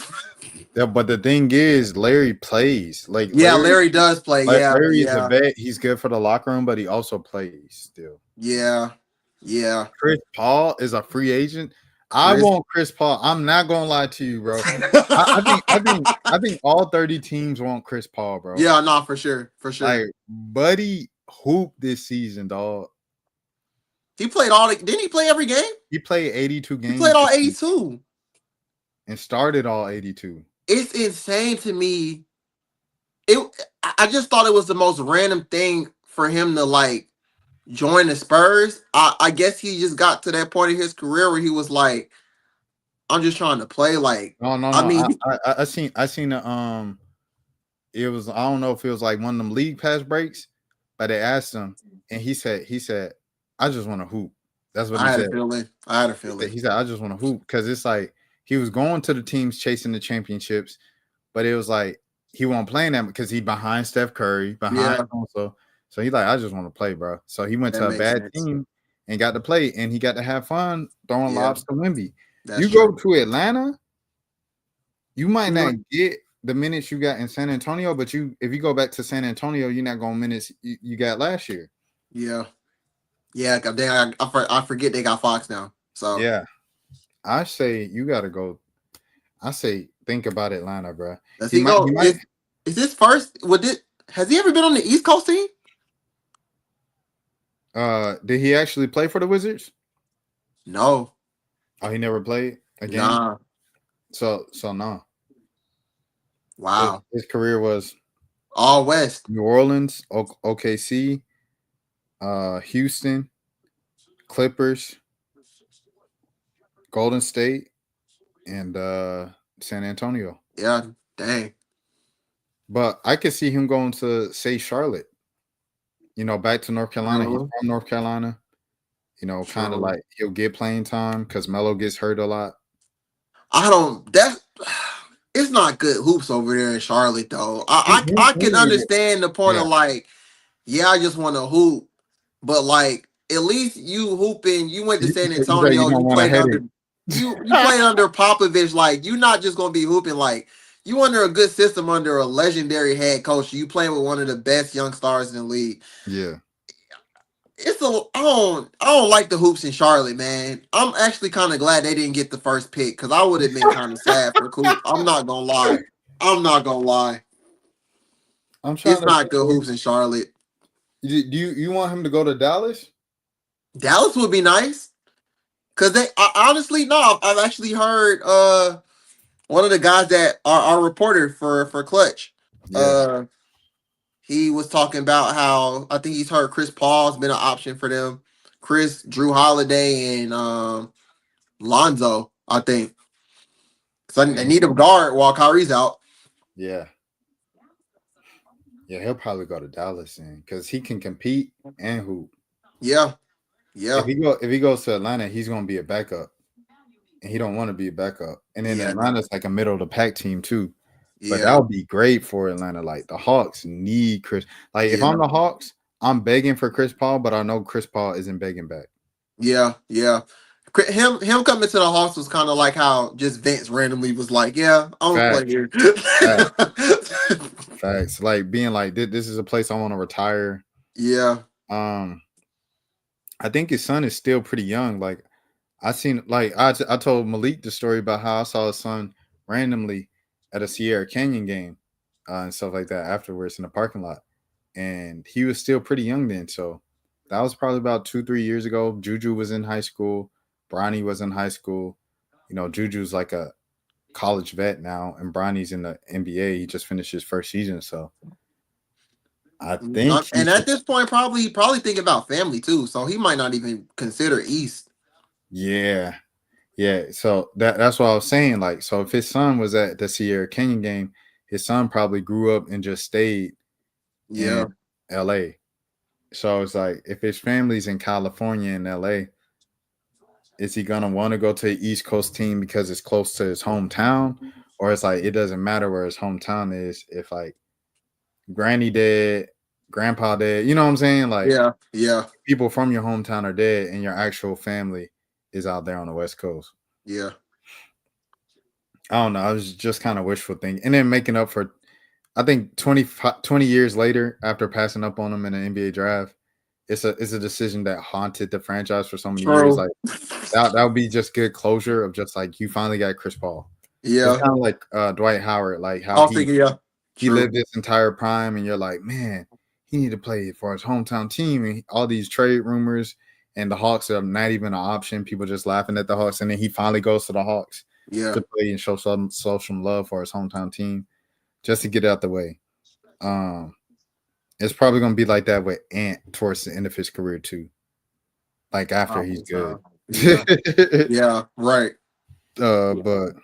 Yeah, but the thing is, Larry plays like. Yeah, Larry does play. Like, yeah, Larry is a vet. He's good for the locker room, but he also plays still. Yeah. Chris Paul is a free agent. I want Chris Paul. I'm not gonna lie to you, bro. I think all 30 teams want Chris Paul, bro. Yeah, no, for sure. Like, buddy, hoop this season, dog. He played didn't he play every game? He played 82 games. He played all 82 and started all 82. It's insane to me I just thought it was the most random thing for him to like join the Spurs. I guess he just got to that point in his career where he was like, I'm just trying to play. Like, No, no, I no. mean, I seen the it was, I don't know if it was like one of them league pass breaks, but they asked him and he said, I just want to hoop. That's what he I had a said. feeling. I had a He said, feeling. he said I just want to hoop because it's like he was going to the teams chasing the championships, but it was like he wasn't playing them because he behind Steph Curry, behind Yeah, also. So he's like, I just want to play, bro. So he went that to a makes bad sense. team and got to play, and he got to have fun throwing Yeah, lobs to Wimby. that's You go true. to Atlanta, you might He not went- get the minutes you got in San Antonio, but if you go back to San Antonio, you're not going minutes you got last year. Yeah, yeah. 'Cause I forget they got Fox now. So Yeah, I say you got to go. I say think about Atlanta, bro. does He he might. He go? might. Is this first? Would it? Has he ever been on the East Coast team? Did he actually play for the Wizards? No. Oh, he never played a game. Nah. So no. His, Wow. his career was All West. New Orleans, OKC, Houston, Clippers, Golden State, and San Antonio. Yeah. Dang. But I could see him going to say Charlotte. Back to North Carolina. He's True. from North Carolina. Kind of True. like he'll get playing time because Melo gets hurt a lot. I don't. That it's not good hoops over there in Charlotte though. I can understand the point of Yeah. like, yeah, I just want to hoop, but like at least you hooping. You went to San You say you Antonio. don't You want a played headache. under you played under Popovich. Like you're not just gonna be hooping. Like you under a good system under a legendary head coach. You playing with one of the best young stars in the league. Yeah. I don't like the hoops in Charlotte, man. I'm actually kind of glad they didn't get the first pick because I would have been kind of sad for Coop. I'm not gonna lie. I'm not gonna lie. I'm trying It's to not good think. hoops in Charlotte. Do you want him to go to Dallas? Dallas would be nice because honestly no. I've actually heard one of the guys that are our reporter for Clutch. Yeah. Uh, he was talking about how I think he's heard Chris Paul's been an option for them. Chris, Drew Holiday, and Lonzo. I think. So they need a guard while Kyrie's out. Yeah. Yeah, he'll probably go to Dallas then because he can compete and hoop. Yeah, yeah, If he goes to Atlanta, he's gonna be a backup. And he don't want to be a backup. And then yeah, no, Atlanta's like a middle of the pack team too. But that yeah, would be great for Atlanta. Like the Hawks need Chris. Like if yeah, I'm the Hawks, I'm begging for Chris Paul, but I know Chris Paul isn't begging back. yeah, yeah. Him coming to the Hawks was kind of like how just Vince randomly was like, "Yeah, I'm gonna play Facts. here." Facts. Facts. Like being like this is a place I want to retire. Yeah, Um, I think his son is still pretty young. Like I seen, like I told Malik the story about how I saw his son randomly at a Sierra Canyon game and stuff like that afterwards in the parking lot, and he was still pretty young then. So that was probably about 2-3 years ago. Juju was in high school. Bronny was in high school. Juju's like a college vet now, and Bronny's in the NBA. He just finished his first season, so I think he and should. at this point, probably thinking about family too. So he might not even consider East. Yeah. Yeah, so that's what I was saying. Like, so if his son was at the Sierra Canyon game, his son probably grew up and just stayed in Yeah, LA. So it's like if his family's in California and LA, is he gonna want to go to the East Coast team because it's close to his hometown? Or it's like it doesn't matter where his hometown is if like granny dead, grandpa dead, you know what I'm saying? Like yeah, yeah, people from your hometown are dead and your actual family is out there on the West Coast. yeah, I don't know. I was just kind of wishful thinking. And then making up for, I think 20 years later, after passing up on him in the NBA draft, it's a decision that haunted the franchise for so many years. true. Like that would be just good closure of just like you finally got Chris Paul. It's Yeah, kind of like Dwight Howard, like I how was thinking, yeah, he true. lived this entire prime, and you're like, man, he need to play for his hometown team. And all these trade rumors, and the Hawks are not even an option. People just laughing at the Hawks, and then he finally goes to the Hawks Yeah, to play and show some love for his hometown team, just to get out the way. It's probably gonna be like that with Ant towards the end of his career too. Like after he's good. Yeah. Yeah. Right. But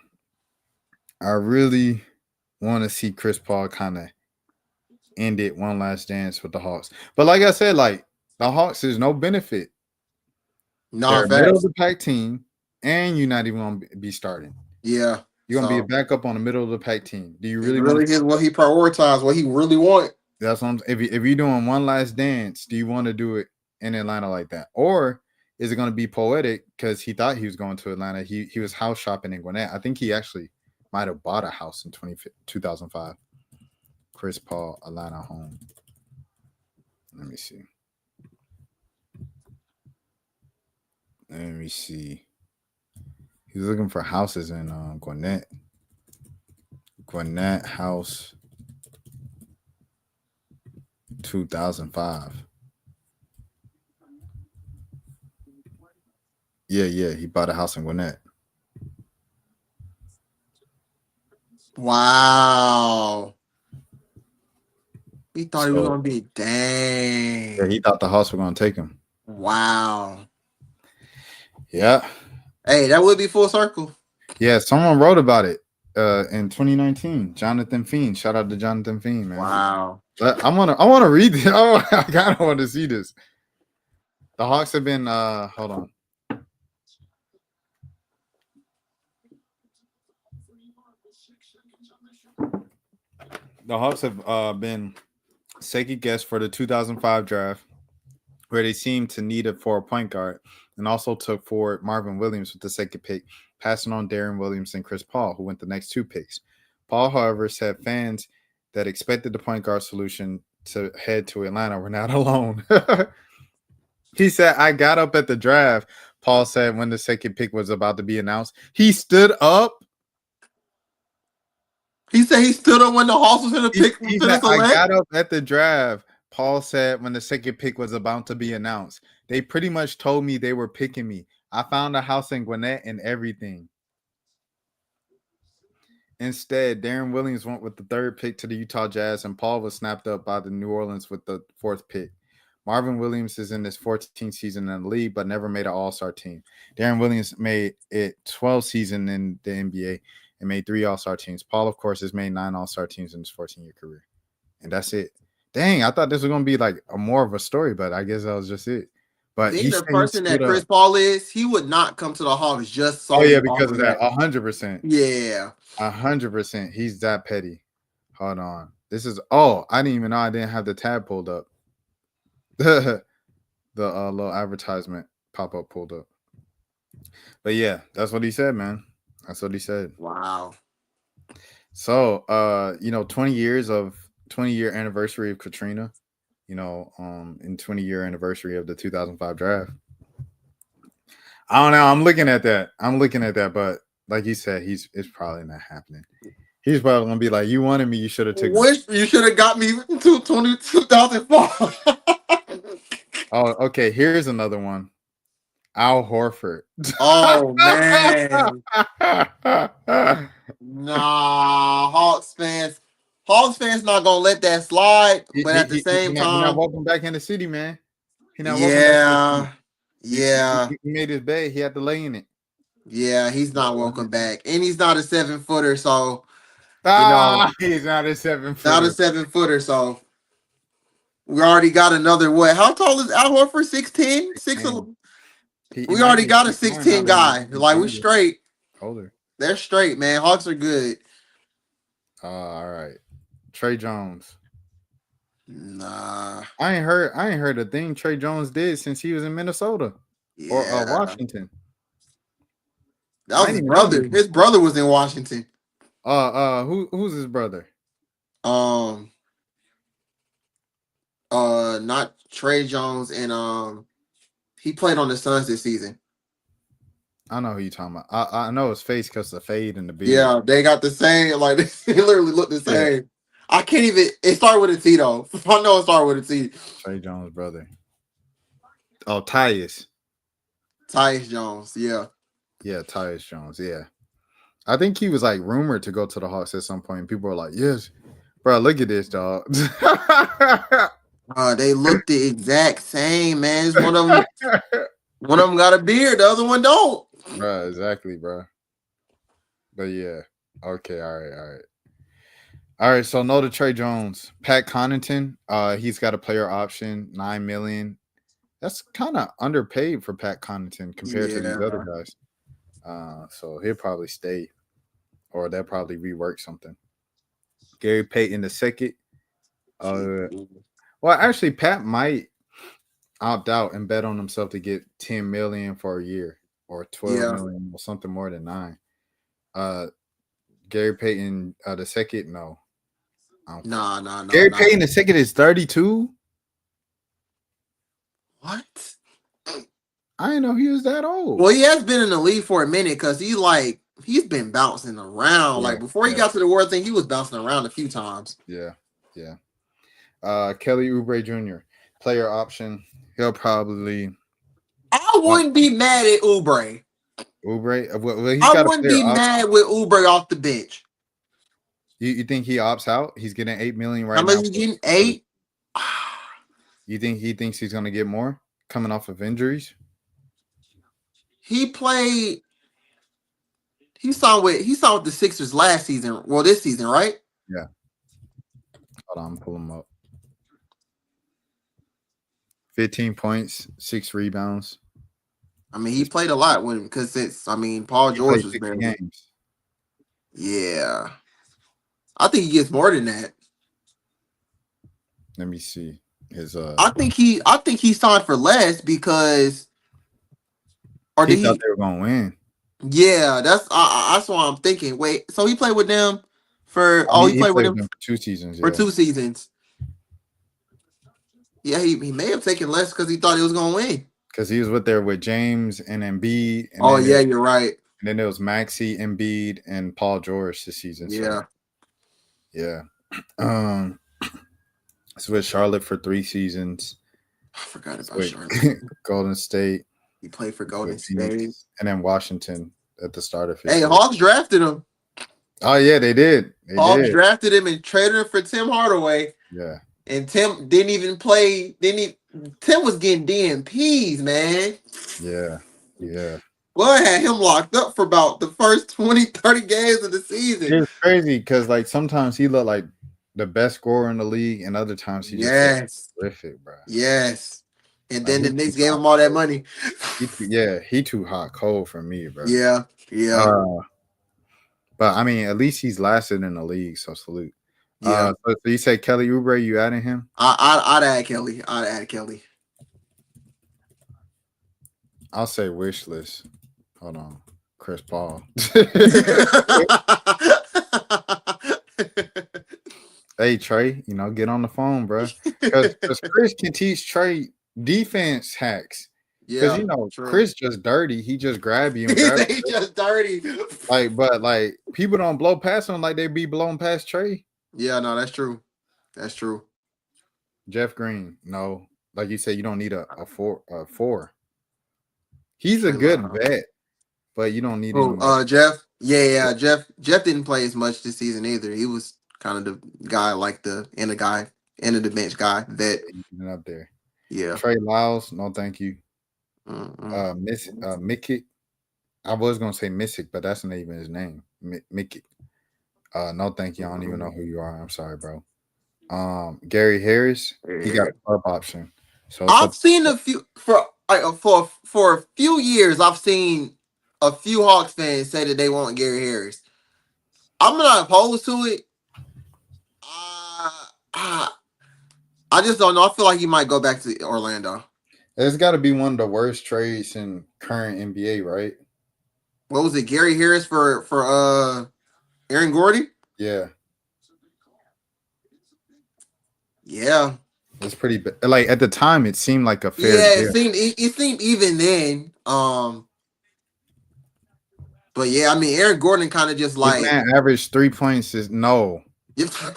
I really want to see Chris Paul kind of end it one last dance with the Hawks. But like I said, like the Hawks, there's no benefit. No, They're a middle of facts. the pack team, and you're not even gonna be starting. Yeah. You're gonna be a So backup on the middle of the pack team. Do you it really want really to? is what he prioritized, what he really want. That's what I'm. If you're doing one last dance, do you want to do it in Atlanta like that, or is it going to be poetic because he thought he was going to Atlanta? He was house shopping in Gwinnett. I think he actually might have bought a house in 2005. Chris Paul, Atlanta home. Let me see. Let me see. He was looking for houses in Gwinnett. Gwinnett house 2005. Yeah. He bought a house in Gwinnett. Wow. He thought he was So gonna be yeah, dang. he thought the Hawks were going to take him. Wow. Yeah. Hey, that would be full circle. Yeah, someone wrote about it in 2019. Jonathan Fiend. Shout out to Jonathan Fiend, man. Wow. I wanna read this. Oh, I kind of want to see this. The Hawks have been hold on. The Hawks have been second guess for the 2005 draft, where they seemed to need it for a point guard, and also took forward Marvin Williams with the second pick, passing on Darren Williams and Chris Paul, who went the next two picks. Paul, however, said fans that expected the point guard solution to head to Atlanta were not alone. He said, I got up at the draft, Paul said when the second pick was about to be announced. He stood up. He said he stood up when the Hawks was gonna pick He to the said, I select. got up at the draft, Paul said when the second pick was about to be announced. They pretty much told me they were picking me. I found a house in Gwinnett and everything. Instead, Darren Williams went with the third pick to the Utah Jazz, and Paul was snapped up by the New Orleans with the fourth pick. Marvin Williams is in his 14th season in the league, but never made an all-star team. Darren Williams made it 12 season in the NBA and made 3 all-star teams. Paul, of course, has made 9 all-star teams in his 14-year career. And that's it. Dang, I thought this was going to be like a more of a story, but I guess that was just it. But Being he the said he person that stood Chris up. Paul is, he would not come to the Hawks just Oh, yeah, solely off because of of that. that. 100%. Yeah. 100%. He's that petty. Hold on. This is, oh, I didn't even know I didn't have the tab pulled up. The little advertisement pop-up pulled up. But yeah, that's what he said, man. That's what he said. Wow. So 20-year anniversary of Katrina, and 20-year anniversary of the 2005 draft. I don't know. I'm looking at that, but like you said, it's probably not happening. He's probably gonna be like, "You wanted me, you should have taken me." Wish you should have got me to 2004. Oh, okay. Here's another one. Al Horford. Oh man. Nah, Hawks fans. Hawks fans not gonna let that slide, but at the He same not time, welcome back in the city, man. He not welcome back in the city. yeah, yeah, He made his bed. He had to lay in it. yeah, he's not welcome back. And he's not a 7-footer, so He's not a 7-footer. not a 7-footer, so we already got another what? How tall is Al Horford? 6'10"? 6'11"? We might already be got a 6'9" now 6'10" that guy. he's Like we older. straight. Older. They're straight, man. Hawks are good. All right. Trey Jones. Nah. I ain't heard a thing Trey Jones did since he was in Minnesota or Yeah. Washington. That was his brother. His brother was in Washington. Who's his brother? Not Trey Jones, and he played on the Suns this season. I know who you talking about. I know his face because the fade and the beard. Yeah, they got the same. Like they literally look the same. Yeah. I can't even. It started with a T though. I know it started with a T. Trey Jones' brother. Oh, Tyus. Tyus Jones. Yeah. Yeah, Tyus Jones. Yeah. I think he was like rumored to go to the Hawks at some point. People were like, yes, Bro, look at this, dog. They look the exact same, man. It's one of them. One of them got a beard, the other one don't. Bro, exactly, bro. But yeah, okay, all right. All right, so no to Trey Jones. Pat Connaughton, he's got a player option, $9 million. That's kind of underpaid for Pat Connaughton compared to these other guys. So he'll probably stay, or they'll probably rework something. Gary Payton II. Well, actually, Pat might opt out and bet on himself to get $10 million for a year or $12 million or something more than 9. Gary Payton II, no. No. Gary Payton II is 32. What? I didn't know he was that old. Well, he has been in the league for a minute because he's been bouncing around. Yeah, like before he got to the World thing, he was bouncing around a few times. Yeah. Kelly Oubre Jr. player option. He'll probably. I wouldn't be mad at Oubre. Well, I wouldn't be mad with Oubre off the bench. You think he opts out? He's getting $8 million right How now. much is he getting? 8? You think he thinks he's going to get more coming off of injuries? He played. He signed with the Sixers last season. Well, this season, right? Yeah. Hold on, I'm pulling him up. 15 points, 6 rebounds. I mean, he played a lot with him because Paul George was very games. Yeah. I think he gets more than that. Let me see. I think he signed for less because thought they were gonna win. Yeah, that's why I'm thinking. Wait, so he played with them for he played with them for 2 seasons. For 2 seasons. Yeah, he may have taken less because he thought he was gonna win. Because he was with James and Embiid. And you're right. And then there was Maxey, Embiid, and Paul George this season. Yeah. So, yeah. It's with Charlotte for 3 seasons. I forgot about Charlotte. Golden State. He played for Golden State. And then Washington at the start of his season. Hawks drafted him. Oh, yeah, they did. Hawks drafted him and traded him for Tim Hardaway. Yeah. And Tim didn't even play. Tim was getting DMPs, man. Yeah. Well, I had him locked up for about the first 20, 30 games of the season. It's crazy because, sometimes he looked like the best scorer in the league, and other times he just terrific, bro. Yes. And then the Knicks gave him all that money. He too hot cold for me, bro. Yeah. But, at least he's lasted in the league, so salute. Yeah. So you said Kelly Oubre, you adding him? I'd add Kelly. I'll say wish list. Hold on. Chris Paul. Hey, Trey, get on the phone, bro. Because Chris can teach Trey defense hacks. Because, Chris just dirty. He just grab you. He just dirty. But people don't blow past him like they be blown past Trey. Yeah, no, that's true. Jeff Green, no. Like you said, you don't need a 4. He's a good vet, but you don't need him. Jeff? Yeah. Jeff didn't play as much this season either. He was kind of the guy the end of the bench guy that up there. Yeah. Trey Lyles, no thank you. Mickey. I was gonna say Missick, but that's not even his name. Mickey. No thank you. I don't even know who you are. I'm sorry, bro. Gary Harris, he got a club option. So I've seen a few for a few years. I've seen a few Hawks fans say that they want Gary Harris. I'm not opposed to it. I just don't know. I feel like he might go back to Orlando. It's got to be one of the worst trades in current NBA, right? What was it? Gary Harris for Aaron Gordon? Yeah. Yeah. It's pretty bad. At the time, it seemed like a fair deal. It seemed even then. But yeah, Aaron Gordon kind of just average 3 points is no.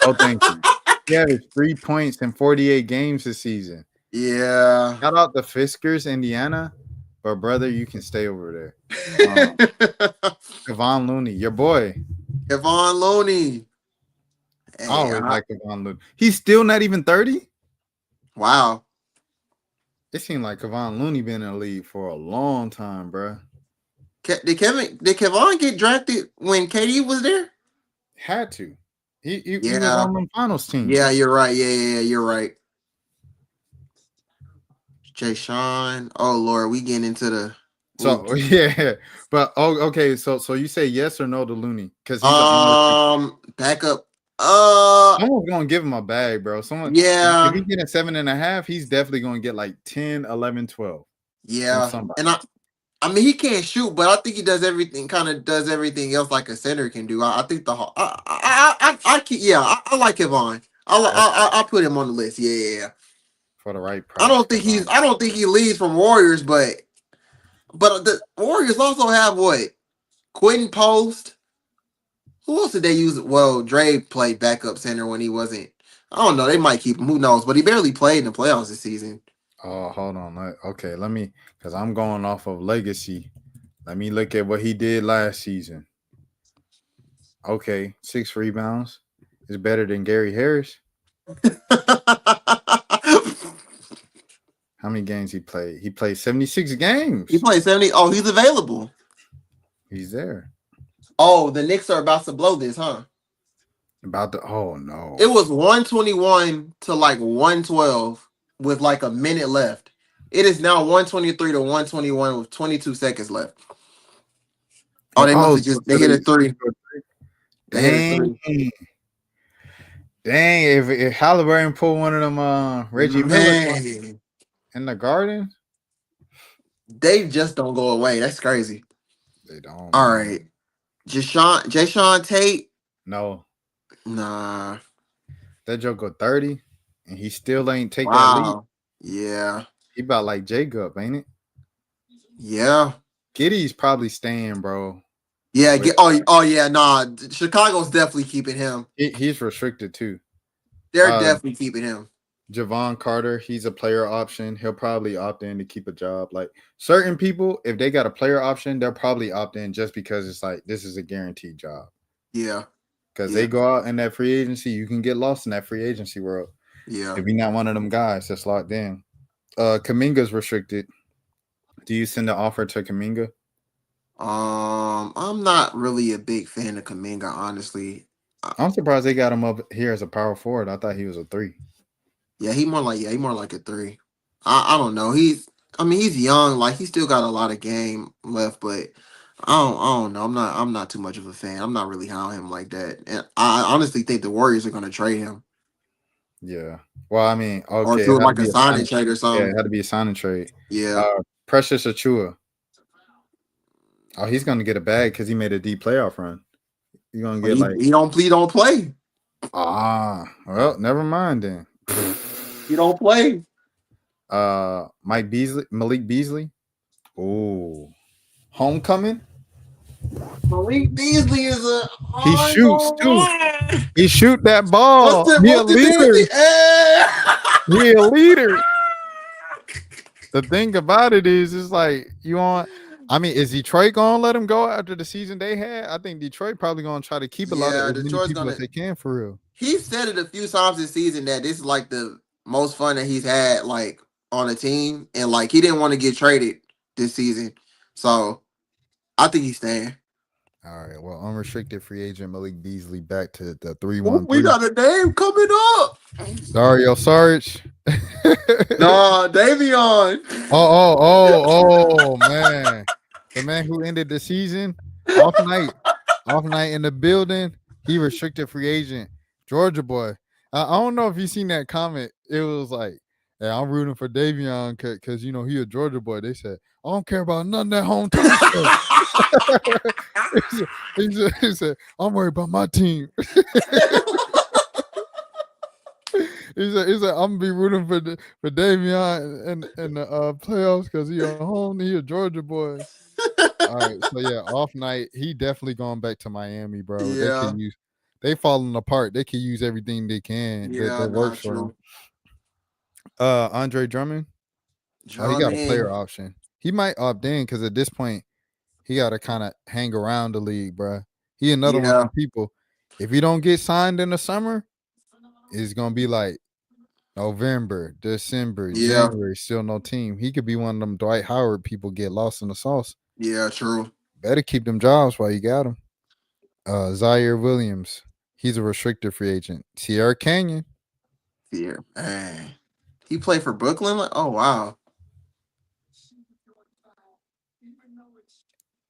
Oh, thank you. He averaged 3 points in 48 games this season. Yeah. Shout out the Fiskars, Indiana. But brother, you can stay over there. Kevon Looney, your boy. Kevon Looney. I Hey, always like Kevon Looney. He's still not even 30. wow. It seemed like Kevon Looney been in the league for a long time, bro. Did Kevon get drafted when KD was there? Had to. He was Yeah. on the finals team. Yeah, you're right. Yeah, you're right. Jay Sean. Oh Lord, we getting into the So yeah, but okay. So you say yes or no to Looney because he's an backup. someone's gonna give him a bag, bro. Someone if Yeah, he getting 7.5, he's definitely gonna get like 10, 11, 12 from yeah. somebody. And I mean he can't shoot, but I think he does everything. Kind of does everything else like a center can do. I think I like Kevon. I put him on the list. Yeah. For the right I price. don't think he leads from Warriors, but the Warriors also have what Quentin Post. Who else did they use? Well, Dre played backup center when he wasn't. I don't know. They might keep him. Who knows? But he barely played in the playoffs this season. Oh, hold on. Okay, let me because I'm going off of legacy. Let me look at what he did last season. Okay, 6 rebounds is better than Gary Harris. How many games he played? He played 76 games. He played 70. Oh, he's available. He's there. Oh, the Knicks are about to blow this, huh? About the oh no. It was 121 to like 112 with like a minute left. It is now 123 to 121 with 22 seconds left. Oh, they must have just they hit a three. They hit a Dang. three. Dang, if Halliburton pulled one of them Reggie Miller Man, in the Garden, they just don't go away. That's crazy. they don't, All man. right. Jayshawn Tate. No. Nah. That joke 30 and he still ain't take that lead. Wow. Yeah. He about like Jacob, ain't it? Yeah. Giddy's probably staying, bro. Yeah. Oh yeah. Nah. Chicago's definitely keeping him. He's restricted too. They're definitely keeping him. Javon Carter, he's a player option. He'll probably opt in to keep a job. Like certain people, if they got a player option, they'll probably opt in just because it's like this is a guaranteed job. Yeah. Because they go out in that free agency, you can get lost in that free agency world. Yeah. If you're not one of them guys that's locked in. Kaminga's restricted. Do you send an offer to Kaminga? I'm not really a big fan of Kaminga, honestly. I'm surprised they got him up here as a power forward. I thought he was a 3. Yeah, he more like a 3. I don't know. He's young, like he still got a lot of game left, but I don't know. I'm not too much of a fan. I'm not really high on him like that. And I honestly think the Warriors are gonna trade him. Yeah. Well, I mean, Or okay. do It had to like a be a signing trade or Yeah, something. it had to be a signing trade. Yeah. Precious Achua. Oh, he's gonna get a bag because he made a deep playoff run. He's gonna get he don't play. Well, never mind then. He don't play. Malik Beasley. Oh, homecoming. Malik Beasley is a He shoots too. He shoot that ball. He a leader. He a leader. The thing about it is, it's like you want. I mean, is Detroit gonna let him go after the season they had? I think Detroit probably gonna try to keep a lot of as many people as they can for real. He said it a few times this season that this is like the most fun that he's had like on a team, and like he didn't want to get traded this season, so I think he's staying. All right. Well, unrestricted free agent Malik Beasley back to the 3-1-3. We got a name coming up. Dario Saric. Nah, Davion. Oh, man. The man who ended the season. Off night in the building. He restricted free agent. Georgia boy. I don't know if you seen that comment. It was like, hey, I'm rooting for Davion because, you know, he a Georgia boy. They said, I don't care about none of that hometown stuff. He said, I'm worried about my team. He said, I'm gonna be rooting for Davion in the playoffs because he a home. He a Georgia boy. All right, so yeah, off night. He definitely going back to Miami, bro. Yeah. They falling apart. They can use everything they can that works for them. Andre Drummond. Oh, he got a player option. He might opt in because at this point, he got to kind of hang around the league, bro. He another one of the people. If he don't get signed in the summer, it's gonna be like November, December, Yeah, January, still no team. He could be one of them Dwight Howard people get lost in the sauce. yeah, true. Better keep them jobs while you got them. Zaire Williams, he's a restricted free agent. Sierra Canyon, Here, man. He played for Brooklyn. Like, oh wow.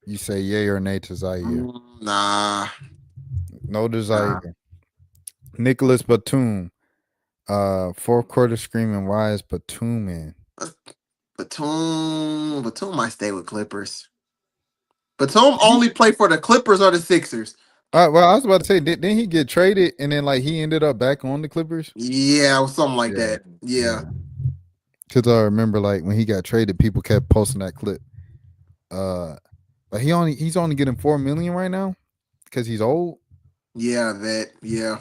you say yay or nay to Zaire? Nah, No nah. desire. Nicholas Batum, fourth quarter screaming, why is Batum in? Batum might stay with Clippers. Batum only played for the Clippers or the Sixers. Well, I was about to say, didn't he get traded and then like he ended up back on the Clippers? Yeah, or something like Yeah, that. Yeah, yeah. Because I remember like when he got traded, people kept posting that clip. But he's only getting $4 million right now because he's old. yeah, that. Yeah.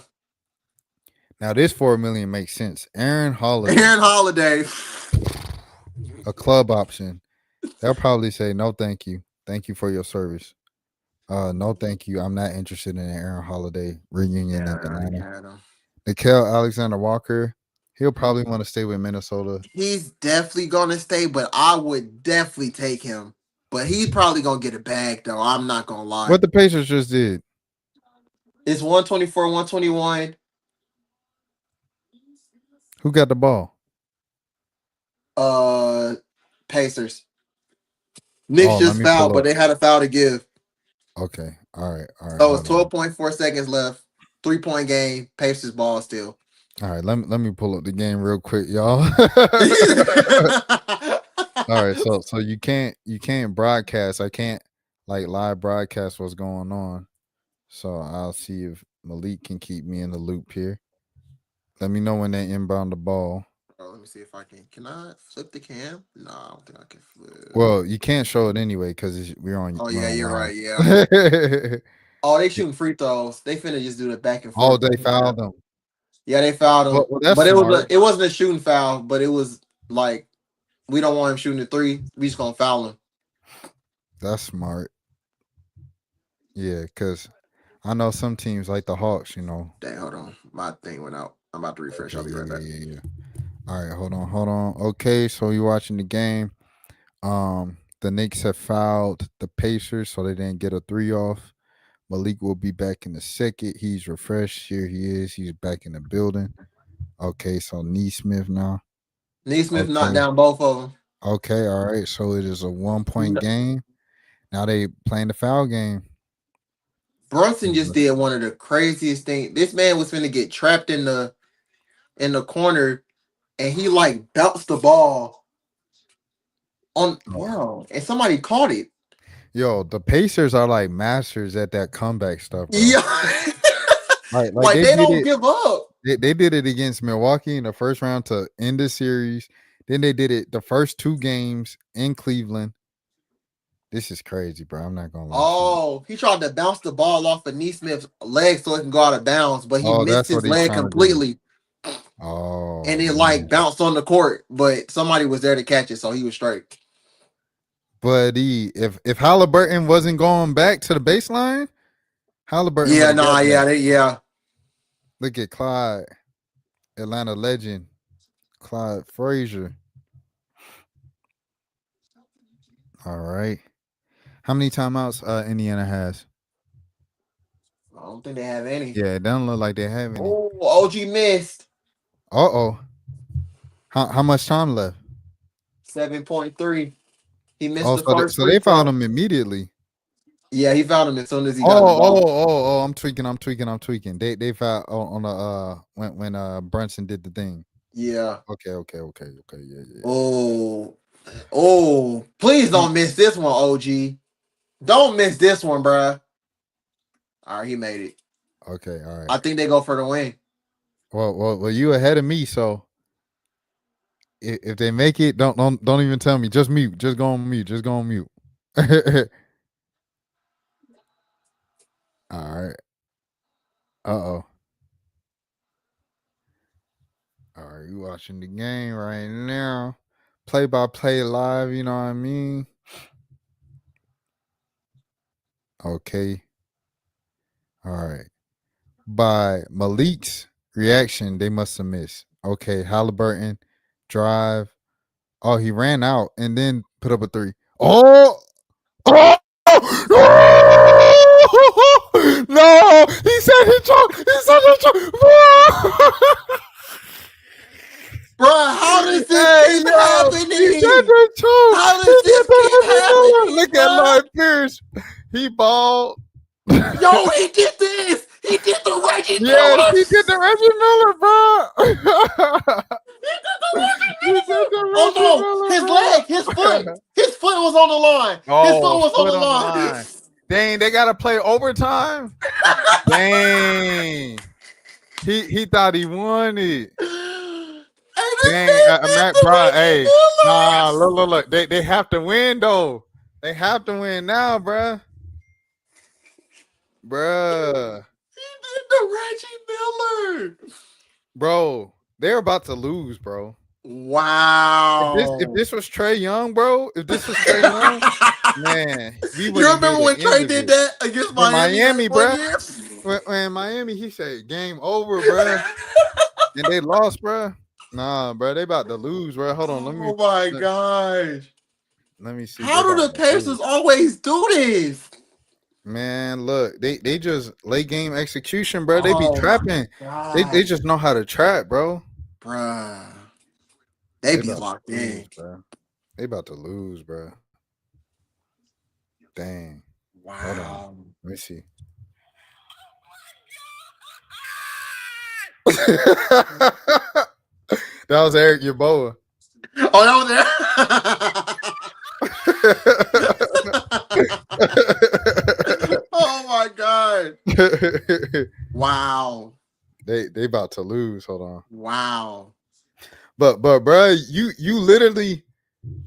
Now this $4 million makes sense. Aaron Holiday, Aaron Holiday. a club option. They'll probably say no, thank you, thank you for your service. No, thank you. I'm not interested in an Aaron Holiday reunion Yeah, in I already Atlanta. had him. Nikhil Alexander Walker, he'll probably want to stay with Minnesota. He's definitely gonna stay, but I would definitely take him. But he's probably gonna get a bag though. I'm not gonna lie. What the Pacers just did. It's 124, 121. Who got the ball? Uh Pacers. Knicks Oh, let just me fouled, pull but up. they had a foul to give. Okay. All right. So it's Hold on. 12.4 seconds left. 3-point game. Pacers ball still. All right. Let me pull up the game real quick, y'all. All right. So you can't broadcast. I can't like live broadcast what's going on. So I'll see if Malik can keep me in the loop here. Let me know when they inbound the ball. Oh, let me see if I can. Can I flip the cam? No, I don't think I can flip. Well, you can't show it anyway because Oh we're yeah, on you're right. live. Yeah. Oh, they shooting free throws. They finna just do the back and Oh, forth. they fouled them. Yeah, they fouled him, Well, that's but smart. it wasn't a shooting foul, but it was like we don't want him shooting the three. We just gonna foul him. That's smart. Yeah, because I know some teams like the Hawks, you know. Dang, hold on, my thing went out. I'm about to refresh. Okay, I'll be yeah, right yeah, back. yeah, yeah. All right, hold on. Okay, so you're watching the game. The Knicks have fouled the Pacers, so they didn't get a three off. Malik will be back in a second. He's refreshed. Here he is. He's back in the building. Okay, so Neesmith now. Neesmith knocked Okay. down both of them. Okay, all right. So it is a 1 point game. Now they playing the foul game. Brunson just did one of the craziest things. This man was finna get trapped in the corner, and he like bounced the ball on wow, and somebody caught it. Yo, the Pacers are like masters at that comeback stuff, bro. Yeah, Like like they they did don't it. give up. They did it against Milwaukee in the first round to end the series. Then they did it the first two games in Cleveland. This is crazy, bro. I'm not gonna lie to you. Oh, he tried to bounce the ball off of Neesmith's leg so it can go out of bounds, but he Oh, missed that's what his he's leg trying to do. completely, and Oh it like man, bounced on the court. But somebody was there to catch it, so he was straight. buddy, if Halliburton wasn't going back to the baseline, Halliburton would Yeah, have got nah, that. yeah. Look at Clyde, Atlanta legend, Clyde Frazier. All right. How many timeouts Indiana has? I don't think they have any. Yeah, it doesn't look like they have any. Oh, OG missed Uh-oh. How much time left? 7.3. He missed Oh, the so they, first so free they found throw. him immediately. Yeah, he found him as soon as he Oh, got the oh, ball. oh, oh! I'm tweaking. They found on the when Brunson did the thing. Yeah. Okay. Yeah. Oh, please don't miss this one, OG. Don't miss this one, bruh. All right, he made it. Okay, all right. I think they go for the win. Well, you ahead of me. So if they make it, don't even tell me. Just mute. Just go on mute. Just go on mute. All right. Uh-oh. All right, you watching the game right now. Play by play live, you know what I mean? Okay. All right. by Malik's reaction, they must have missed. Okay, Halliburton drive. Oh, he ran out and then put up a three. Oh, oh! No, he said he choked. He said he choked. Bruh, how does this Hey, keep yo, he said happening? that too. How He does said this keep that. happening, Look at bruh? Lloyd Pierce. He balled. Yo, he did this. He did the Reggie Yes, Miller. he did the Reggie Miller, bro. He did the Oh Reggie no, Miller, his bro. leg, his foot was on the line. His foot Oh, was on foot the on the line. line. Dang, they gotta play overtime. Dang, he thought he won it. And this Dang, man did Matt, the bro. Reggie Hey, nah, Miller. look. They have to win though. They have to win now, bruh. Bruh. He did the Reggie Miller. Bro, they're about to lose, bro. If Wow. this was Trey Young, bro, if this was Trey Young, man, we You wouldn't hear remember the when end Trey of did it. that against In Miami that Miami, one bruh. year? When Miami, he said game over, bruh. And they lost, bruh. Nah, bruh, they about to lose, bruh. Hold on, Oh my let, gosh. let me see. They How do about the to lose. Pacers always do this? Man, look, they just late game execution, bro. They be Oh my trapping. They god. just know how to trap, bro. Bruh. They They be about locked to lose, in. bro. They about to lose, bro. Dang. Hold on. Wow. Let me see. That was Eric Yaboa. Oh, that was there. Oh my god. Wow. They about to lose. Hold on. Wow. But bro, you literally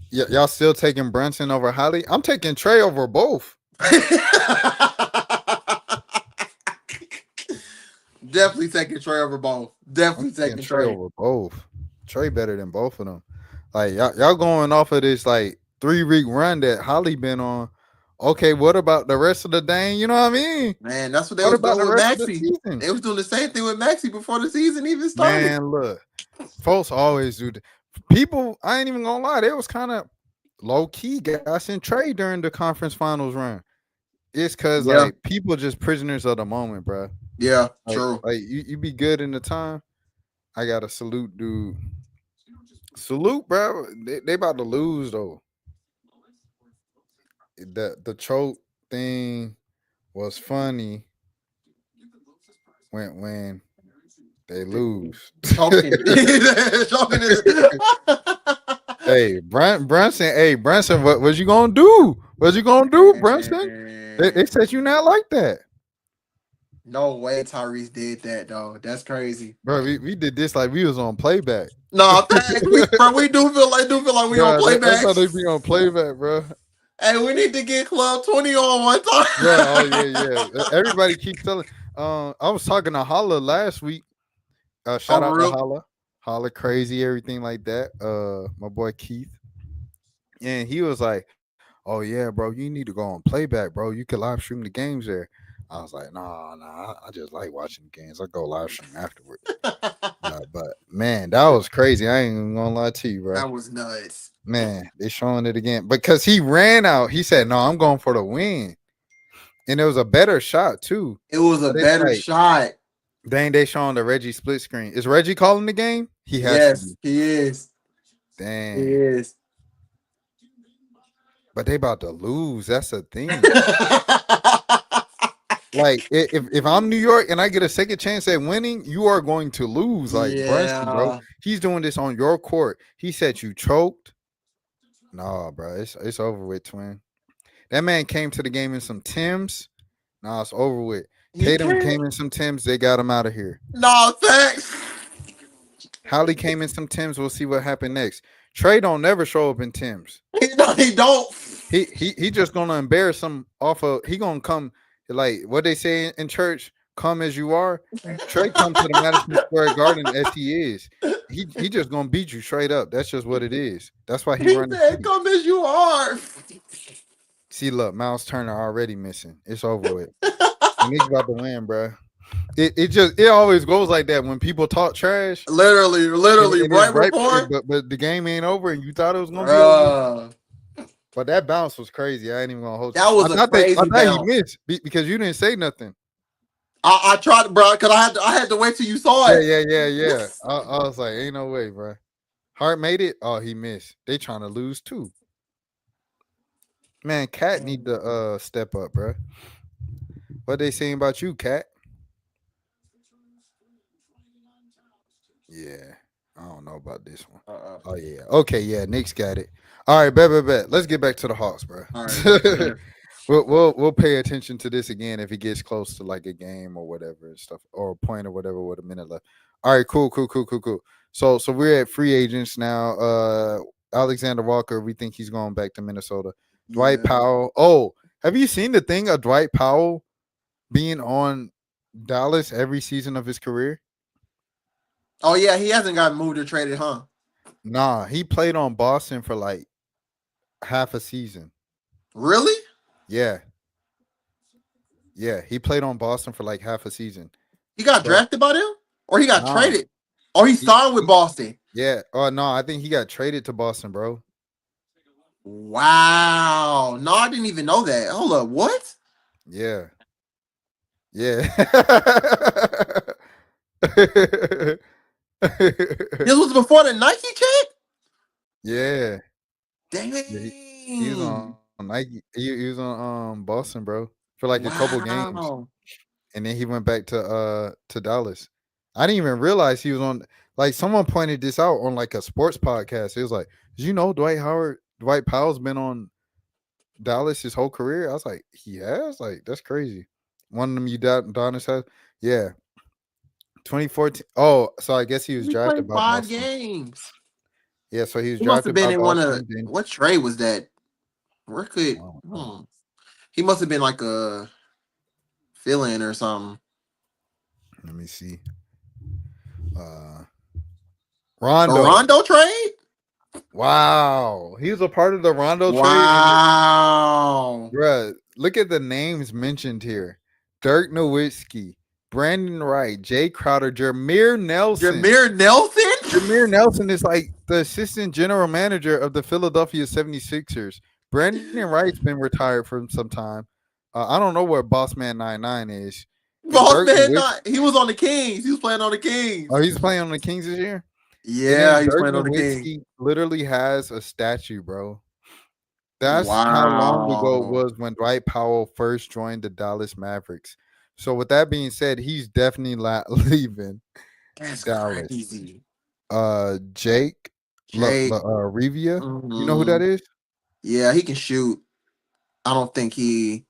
y'all still taking Brunson over Holly? I'm taking Trey over both. Definitely taking Trey over both. I'm Definitely taking taking Trey Trey. over both. Trey better than both of them. Like y'all going off of this like 3-week run that Holly been on. Okay, what about the rest of the dang? You know what I mean? Man, that's what they What was about doing the with rest of the Maxie. season? They was doing the same thing with Maxie before the season even started. Man, look, folks always do. People, I ain't even gonna lie, they was kind of low key gas and Trey during the conference finals run. It's cause Yeah. like people just prisoners of the moment, bro. Yeah, Like, true. like you be good in the time. I gotta salute, dude. Salute, bro. They about to lose though. The choke thing was funny when they lose. Choking. Choking is Hey, Brunson. Hey, Brunson. What you gonna do? What you gonna do, Brunson? They said you not like that, no way Tyrese did that though. That's crazy. bro. We did this like we was on playback. No, thanks. We do feel like we on Bro, that's playback. how they be on playback, bro. Hey, we need to get Club 20 on one time. Bro, oh yeah. Everybody keeps telling. I was talking to Holla last week. Shout out to real? Holla. Holla crazy, everything like that. My boy Keith. And he was like, "Oh yeah, bro, you need to go on playback, bro. You can live stream the games there." I was like, "Nah, I just like watching the games. I go live stream afterward." But man, that was crazy. I ain't even gonna lie to you, bro. That was nuts. Man, they showing it again because he ran out. He said, "No, I'm going for the win," and it was a better shot too. It was a But it's better like, shot. dang, they showing the Reggie split screen. Is Reggie calling the game? He has to Yes, be. he is. Dang. He is. But they about to lose. That's the thing. Like if I'm New York and I get a second chance at winning, you are going to lose. Like Brunson, bro. He's doing this on your court. He said you choked. No, bro. It's over with, twin. That man came to the game in some Timbs. Nah, it's over with. Tatum came in some Timbs. They got him out of here. No, thanks. Holly came in some Timbs. We'll see what happened next. Trey don't never show up in Timbs. He don't. He just gonna embarrass him off of. He gonna come like what they say in church. Come as you are. Trey come to the Madison Square Garden as he is. He just gonna beat you straight up. That's just what it is. That's why he runs. Come as you are. See, look, Miles Turner already missing. It's over with. The niggas about to win, bro. It always goes like that when people talk trash Literally, and it's right right, before, but the game ain't over and you thought it was gonna be over. bruh. But that bounce was crazy. I ain't even gonna hold you. That was a I crazy thought he bounce. missed because you didn't say nothing. I tried, bro, because I had to wait till you saw Yeah, it. yeah, yeah, yeah. I was like, ain't no way, bro. Hart made it. Oh, he missed. They trying to lose too. Man, Cat need to step up, bro. What they saying about you, Cat? Yeah, I don't know about this one. Uh-uh. Oh yeah, okay, yeah. Knicks got it. All right, bet. Let's get back to the Hawks, bro. All right, man. we'll pay attention to this again if it gets close to like a game or whatever and stuff or a point or whatever with a minute left. All right, cool. So we're at free agents now. Alexander Walker, we think he's going back to Minnesota. Dwight Yeah. Powell. Oh, have you seen the thing of Dwight Powell being on Dallas every season of his career? Oh yeah, he hasn't got moved or traded, huh? Nah, he played on Boston for like half a season. Really? Yeah. Yeah, he played on Boston for like half a season. He got But drafted by them, or he got nah, traded, or he he, signed with Boston. yeah. Oh no, I think he got traded to Boston, bro. Wow. No, I didn't even know that. Hold up, what? Yeah. Yeah. This was before the Nike check? yeah. Dang. Yeah, he was on Nike. He was on Boston, bro, for like a couple games, Wow. and then he went back to Dallas. I didn't even realize he was on. Like someone pointed this out on like a sports podcast. It was like, did you know Dwight Powell's been on Dallas his whole career? I was like, he has. Like that's crazy. One of them you Donis has. Yeah, 2014. Oh, so I guess he was He played drafted by 5 Boston. games. Yeah, so he was He must have drafted been by in one Boston. of Then what trade was that? Where I could don't know. he must have been like a fill-in or something. Let me see. Uh, A Rondo. Rondo trade? Wow, he was a part of the Rondo trade. And Wow. bruh, look at the names mentioned here: Dirk Nowitzki, Brandon Wright, Jay Crowder, Jameer Nelson. Jameer Nelson? Jameer Nelson is like the assistant general manager of the Philadelphia 76ers. Brandon Wright's been retired for some time. I don't know where Boss Man 99 is. And Boss Dirk man, Nowitzki, not he was on the Kings. He was playing on the Kings. oh, he's playing on the Kings this year. And then Yeah, he's Dirk playing on the Kings. Nowitzki literally has a statue, bro. That's how long ago it Wow. was when Dwight Powell first joined the Dallas Mavericks. So with that being said, he's definitely leaving That's Dallas. crazy. Jake Jake. Revia, you know who that Mhm. is? Yeah, he can shoot. I don't think he.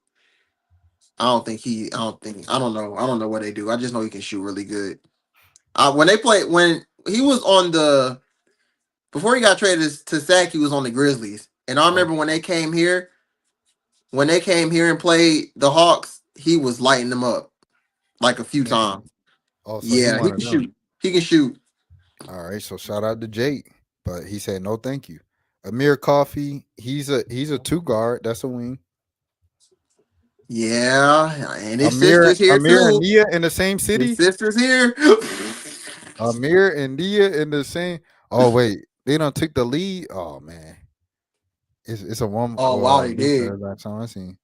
I don't think he. I don't think. I don't know. I don't know what they do. I just know he can shoot really good. When they played, when he was on the before he got traded to Sac, he was on the Grizzlies, and I Oh, remember when they came here. When they came here and played the Hawks, he was lighting them up like a few damn. times. Oh, so he Yeah, he one can of them. shoot. He can shoot. All right, so shout out to Jake, but he said no, thank you. Amir Coffee, he's a two guard. That's a wing. Yeah, and his sister's here Amir and too. Nia in the same His city. sister's here. Amir and Nia in the same. Oh wait, they don't took the lead. Oh man, it's a one. Oh wow, they Loser did. last time I seen.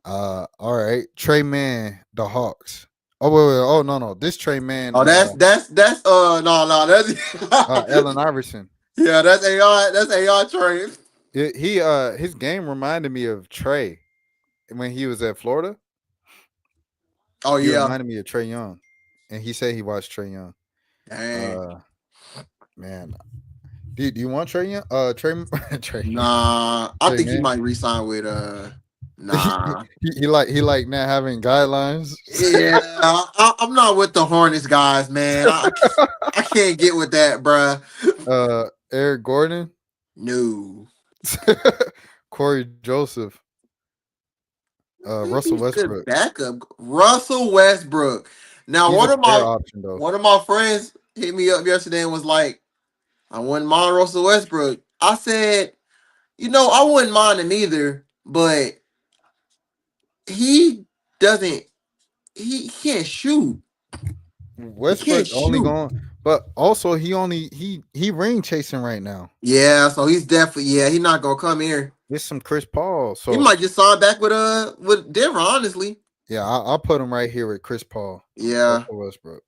All right, Trey Man, the Hawks. Oh wait. Oh no. This Trey Man. Oh, that's no that's Allen Iverson. yeah, that's AI. That's AI train. His game reminded me of Trey when he was at Florida. Oh He yeah. reminded me of Trey Young, and he said he watched Trey Young. Dang. Uh, man, do you want Trey Young? Trey Nah, I Trey think he man. might resign with nah. He like not having guidelines. Yeah, I'm not with the Hornets guys, man. I can't get with that, bruh. Eric Gordon, No. Corey Joseph, Russell He's a good Westbrook. backup. Russell Westbrook. Now, He's a fair option though. one of my friends hit me up yesterday and was like, I wouldn't mind Russell Westbrook. I said, I wouldn't mind him either, but he doesn't he can't shoot. He can't Westbrook only shoot. going, but also he ring chasing right now. Yeah, so he's definitely he's not gonna come here. There's some Chris Paul, He so might just sign back with Denver, honestly. yeah, I'll put him right here with Chris Paul, Yeah, Russell Westbrook.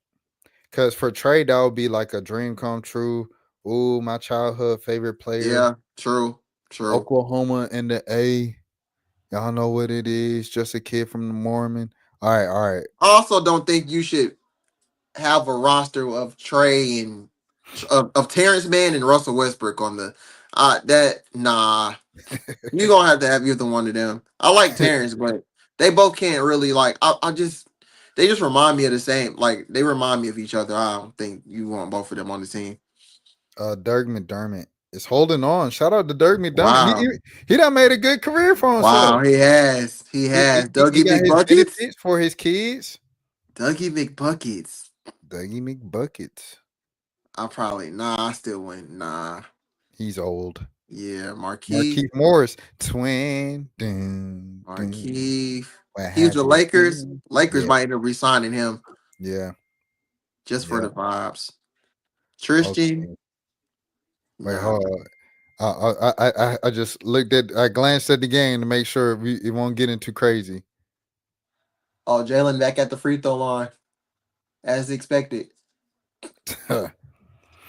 Because for Trey, that would be like a dream come true. Ooh, my childhood favorite player, yeah, true, true. Oklahoma in the A. Y'all know what it is. Just a kid from the Mormon. All right. I also don't think you should have a roster of Trey and of Terrence Mann and Russell Westbrook on the that nah. You're gonna have to have either one of them. I like Terrence, but they both can't really like I just they just remind me of the same, like they remind me of each other. I don't think you want both of them on the team. Dirk McDermott is holding on. Shout out to Dirk McDermott. Wow. He done made a good career for himself. Wow, he has. He He, has. he Dougie got his McBuckets? benefits for his kids. Dougie McBuckets. Dougie McBuckets. I still wouldn't. Nah. He's old. Yeah, Marquise. Markeith Morris. Twin. Dun, dun. Marquise. What He was the happened? Lakers. Lakers Yeah. might end up resigning him Yeah. just for Yeah. the vibes. Tristan. Okay. Wait, Nah. hold on. I just I glanced at the game to make sure it won't get into crazy. Oh, Jalen back at the free throw line. As expected.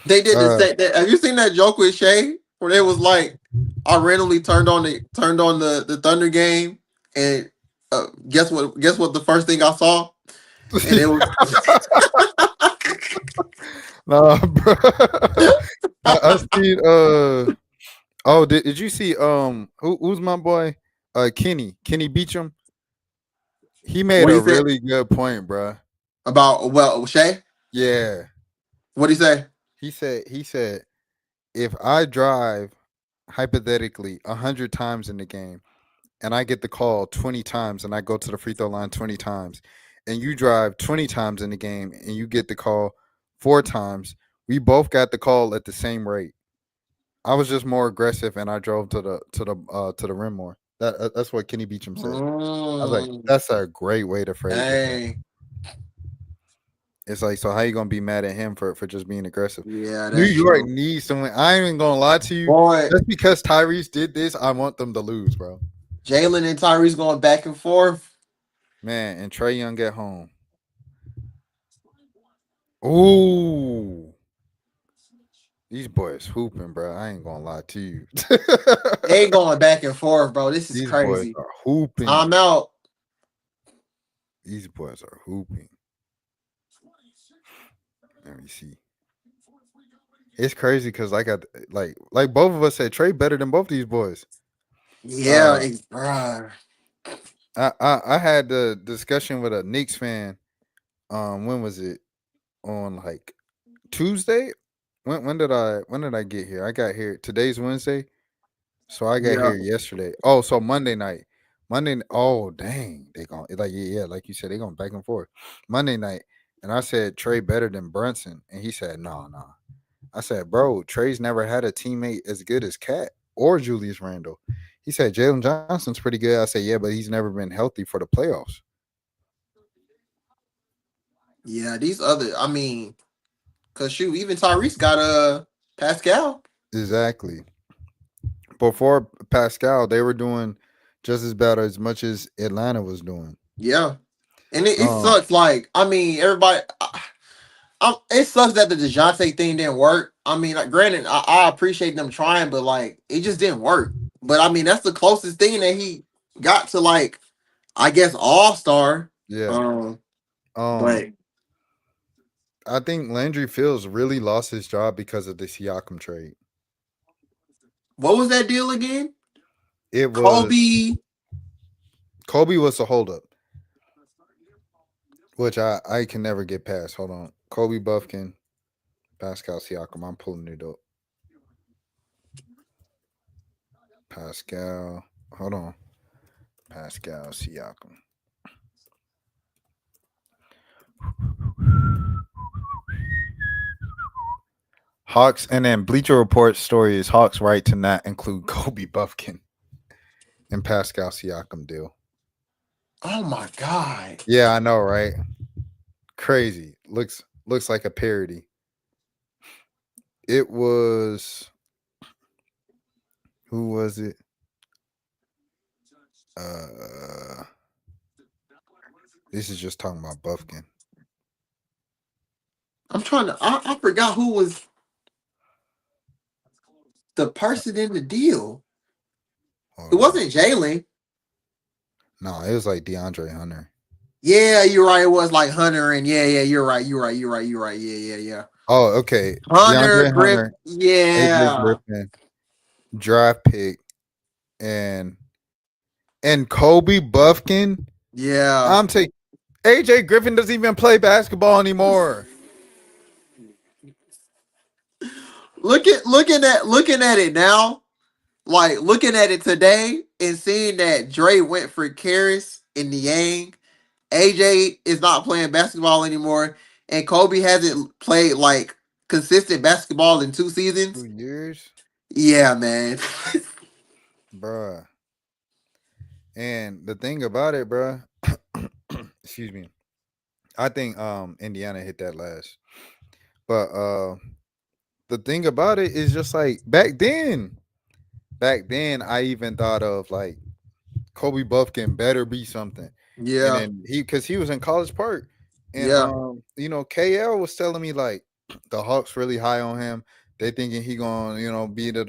They did the uh, same. Have you seen that joke with Shay where it was like, I randomly turned on the Thunder game, and guess what? Guess what? The first thing I saw, and it was nah, bro. I see. Oh, did you see? Who's my boy? Kenny Beecham. He made what a he said really good point, bro. about Shay. Yeah, What he say? he said if I drive hypothetically 100 times in the game and I get the call 20 times and I go to the free throw line 20 times and you drive 20 times in the game and you get the call 4 times, we both got the call at the same rate. I was just more aggressive and I drove to the rim more. That's what Kenny Beecham said. I was like, Mm, that's a great way to phrase it, bro. dang. It's like, so how you gonna be mad at him for just being aggressive? Yeah, New that's York true. needs someone. I ain't even gonna lie to you. Boy, Just because Tyrese did this, I want them to lose, bro. Jalen and Tyrese going back and forth. Man, and Trey Young at home. Ooh, these boys hooping, bro. I ain't gonna lie to you. They going back and forth, bro. This is These boys crazy. are hooping. I'm out. These boys are hooping. Let me see. It's crazy because like both of us said Trey better than both these boys. Yeah, Uh, bruh. I had the discussion with a Knicks fan. When was it? On like Tuesday? When did I get here? I got here today's Wednesday. So I got Yeah. here yesterday. Oh, so Monday night. Oh dang. They going like yeah, like you said, they going back and forth. Monday night. And I said Trey better than Brunson. And he said, no, no. I said, bro, Trey's never had a teammate as good as Cat or Julius Randle. He said Jalen Johnson's pretty good. I said, yeah, but he's never been healthy for the playoffs. Yeah, these other, I mean, cause shoot, even Tyrese got Pascal. Exactly. Before Pascal, they were doing just as bad as much as Atlanta was doing. Yeah. And it Um, sucks. Like, I mean, everybody it sucks that the DeJounte thing didn't work. I mean, like, granted, I appreciate them trying, but like it just didn't work. But I mean, that's the closest thing that he got to, like, I guess, all-star. yeah. Um, Um, but I think Landry Fields really lost his job because of the Siakam trade. what was that deal again? It was Kobe. Kobe was a holdup, which I can never get past. Hold on, Kobe Buffkin, Pascal Siakam. I'm pulling it up. Pascal, hold on, Pascal Siakam. Hawks, and then Bleacher Report story is Hawks right to not include Kobe Buffkin and Pascal Siakam deal. Oh my god. Yeah, I know, right? Crazy. Looks like a parody. It was who was it? Uh, this is just talking about Buffkin. I'm trying to. I forgot who was the person in the deal. It Hold on. wasn't Jalen. No, it was like DeAndre Hunter. Yeah, you're right. It was like Hunter and yeah, you're right. You're right. You're right. You're right. Yeah. Oh, okay. Hunter DeAndre Griff. Hunter, AJ Yeah. Griffin, draft pick, and Kobe Buffkin. Yeah. I'm taking AJ Griffin doesn't even play basketball anymore. Looking at it now, like looking at it today and seeing that Dre went for Karras in the Yang. AJ is not playing basketball anymore, and Kobe hasn't played like consistent basketball in 2 seasons. 2 years, Yeah, man. bruh. And the thing about it, bruh, excuse me, I think Indiana hit that last. But the thing about it is just like back then I even thought of like Kobe Buffkin better be something. And Yeah, then because he was in College Park. And yeah. KL was telling me like the Hawks really high on him. They thinking he gonna, be da.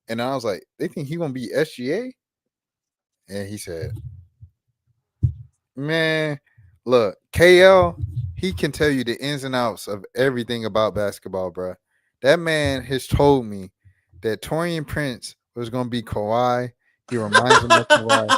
And I was like, they think he gonna be SGA? And he said, man, look, KL, he can tell you the ins and outs of everything about basketball, bro. That man has told me that Torian Prince was gonna be Kawhi. He reminds him of Kawhi.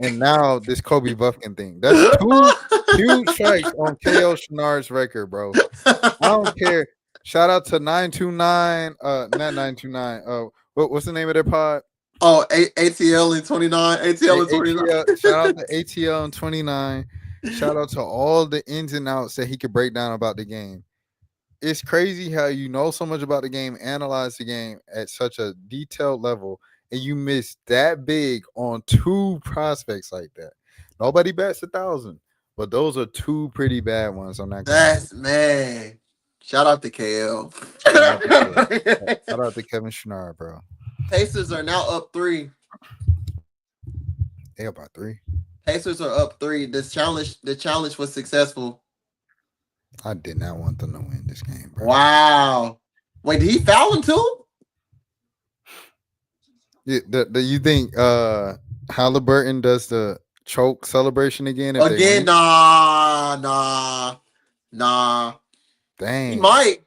And now this Kobe Buffkin thing. That's two huge strikes on KL Shenard's record, bro. I don't care. Shout out to 929. Not 929. What's the name of their pod? Oh, ATL in 29. ATL in 29. ATL. Shout out to ATL and 29. Shout out to all the ins and outs that he could break down about the game. It's crazy how you know so much about the game, analyze the game at such a detailed level, and you miss that big on two prospects like that. Nobody bats 1,000, but those are two pretty bad ones on that combination. That's man. Shout out to KL. Shout out to Kevin. Shout out to Kevin Shenard, bro. Pacers are now up 3. They about 3. Pacers are up 3. The challenge was successful. I did not want them to win this game, bro. Wow. Wait, did he foul him too? Yeah, you think Halliburton does the choke celebration again? If they Again, win? nah. Dang. He might.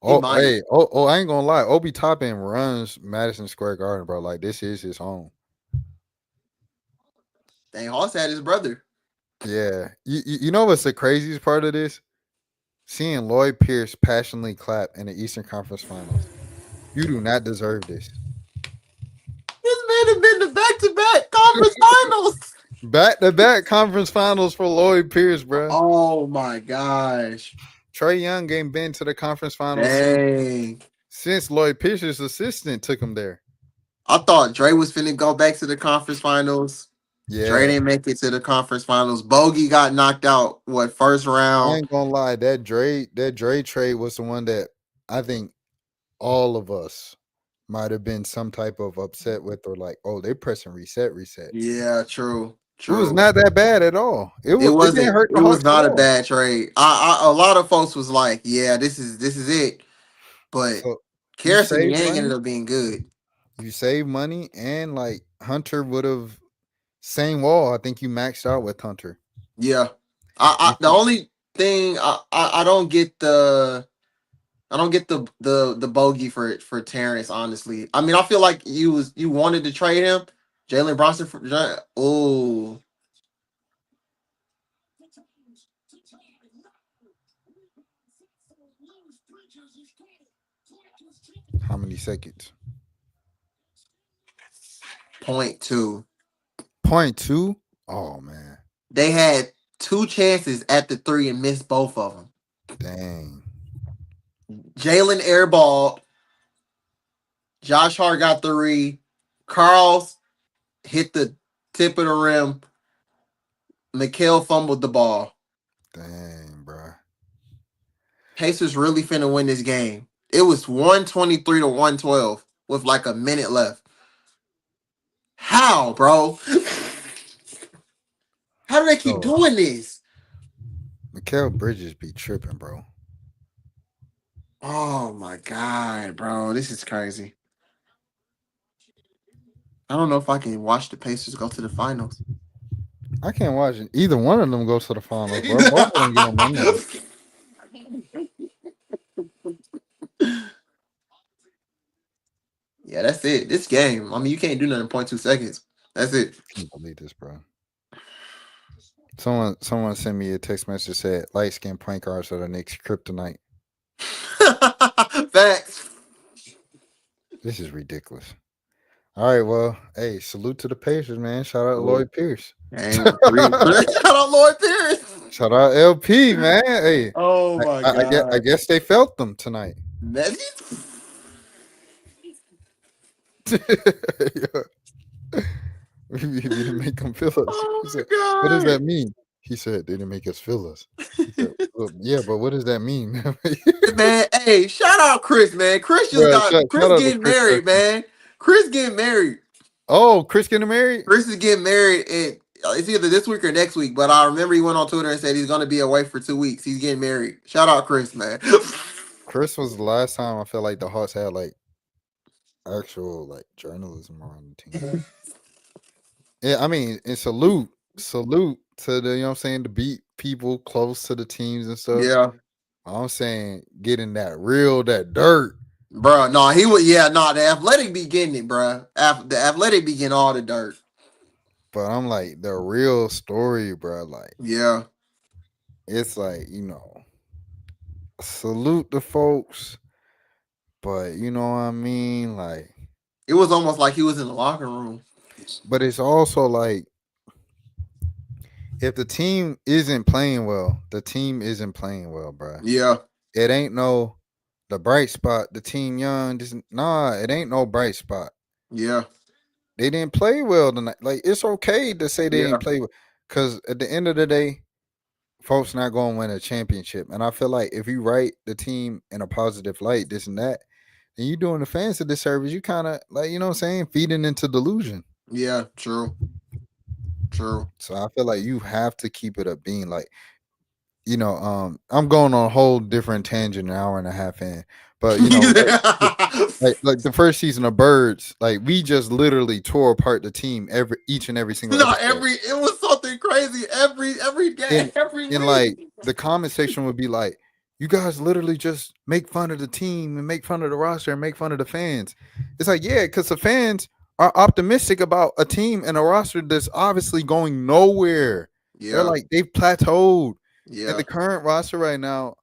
Hey, I ain't gonna lie. Obi Toppin runs Madison Square Garden, bro. Like this is his home. Dang, Hoss had his brother. Yeah. You know what's the craziest part of this? Seeing Lloyd Pierce passionately clap in the Eastern Conference Finals. You do not deserve this. This man has been to back-to-back conference finals. Back-to-back conference finals for Lloyd Pierce, bro. Oh my gosh. Trae Young ain't been to the conference finals Dang. since Lloyd Pierce's assistant took him there. I thought Dre was finna go back to the conference finals. Yeah. Dre didn't make it to the conference finals. Bogey got knocked out, first I round? ain't gonna lie, that Dre trade was the one that I think all of us might have been some type of upset with, or like, oh, they pressing reset. Yeah, true. It was not that bad at all. It wasn't. didn't hurt the It was Hawks not at a all. bad trade. A lot of folks was like, "Yeah, this is it," but So you Karras and save Yang money, ended up being good. you save money, and like Hunter would have same wall. I think you maxed out with Hunter. Yeah, the only thing I don't get the bogey for Terrence. Honestly, I mean, I feel like you wanted to trade him, Jalen Bronson for oh. How many seconds? 0.2. 0.2? Oh man. They had 2 chances at the 3 and missed both of them. Dang. Jalen airballed. Josh Hart got 3. Carl's hit the tip of the rim. Mikal fumbled the ball. Dang, bro. Pacers really finna win this game. It was 123 to 112 with like a minute left. How, bro? How do they keep Oh, doing this? Mikal Bridges be tripping, bro. Oh my god, bro. This is crazy. I don't know if I can watch the Pacers go to the finals. I can't watch it. Either one of them go to the finals, bro. Both of them getting one now. Yeah, that's it. This game. I mean, you can't do nothing in 0.2 seconds. That's it. Can't believe this, bro. Someone sent me a text message that said light skinned point guards are the Knicks kryptonite. Facts. This is ridiculous. All right, well, hey, salute to the Pacers, man. Shout out Cool. Lloyd Pierce. Dang, shout out Lord Pierce. Shout out LP, man. Hey, Oh my I god. guess they felt them tonight. Messi? We didn't make them feel us. He Oh said, "What does my that mean?" He said, "They didn't make us feel us." He said, well, "Yeah, but what does that mean?" god. Man, hey, shout out Chris, man. Chris just Bro, got Chris shout out to getting Chris married, Kirkman. man. Chris getting married. Oh, Chris getting married? Chris is getting married, and it's either this week or next week. But I remember he went on Twitter and said he's gonna be away for 2 weeks. He's getting married. Shout out Chris, man. Chris was the last time I felt like the Hawks had like actual like journalism around the team. Yeah, I mean, and salute to the, you know what I'm saying, to beat people close to the teams and stuff. Yeah, I'm saying getting that dirt. bro. No, he would. Yeah, no. The Athletic be getting it, bro. The Athletic be getting all the dirt. But I'm like the real story, bro. Like Yeah, it's like, salute the folks, but you know what I mean? Like, it was almost like he was in the locker room. but it's also like if the team isn't playing well, the team isn't playing well, bro. Yeah, It ain't no the bright spot, the team young. It ain't no bright spot. yeah, They didn't play well tonight. Like, it's okay to say they yeah, didn't play well. Because at the end of the day, folks not going to win a championship. And I feel like if you write the team in a positive light, this and that, then you doing the fans a disservice. You kind of, like, you know what I'm saying, feeding into delusion. yeah. True, true. So I feel like you have to keep it up being like, I'm going on a whole different tangent an hour and a half in. But like the first season of Birds, like we just literally tore apart the team each and every single No, episode. it was something crazy every game, every And week. like the comment section would be like, you guys literally just make fun of the team and make fun of the roster and make fun of the fans. It's like, yeah, because the fans are optimistic about a team and a roster that's obviously going nowhere. They're Yeah, like, they've plateaued. And yeah, the current roster right now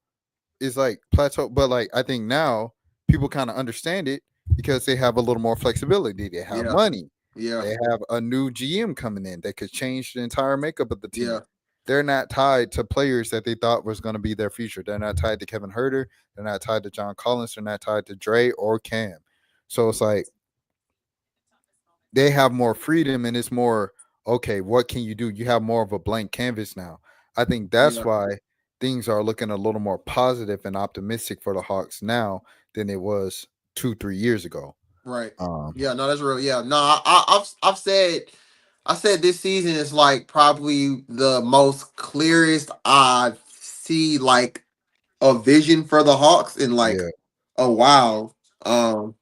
is like plateau, but like I think now people kind of understand it because they have a little more flexibility. They have yeah, money. yeah, They have a new GM coming in that could change the entire makeup of the team. yeah, They're not tied to players that they thought was going to be their future. They're not tied to Kevin Herter. They're not tied to John Collins. They're not tied to Dre or Cam. So it's like they have more freedom and it's more, okay, what can you do? You have more of a blank canvas now. I think that's yeah. why things are looking a little more positive and optimistic for the Hawks now than it was 2-3 years ago. Right. Um, Yeah. No, that's real. Yeah. No, I've said. I said this season is like probably the most clearest I see like a vision for the Hawks in like yeah, a while. Because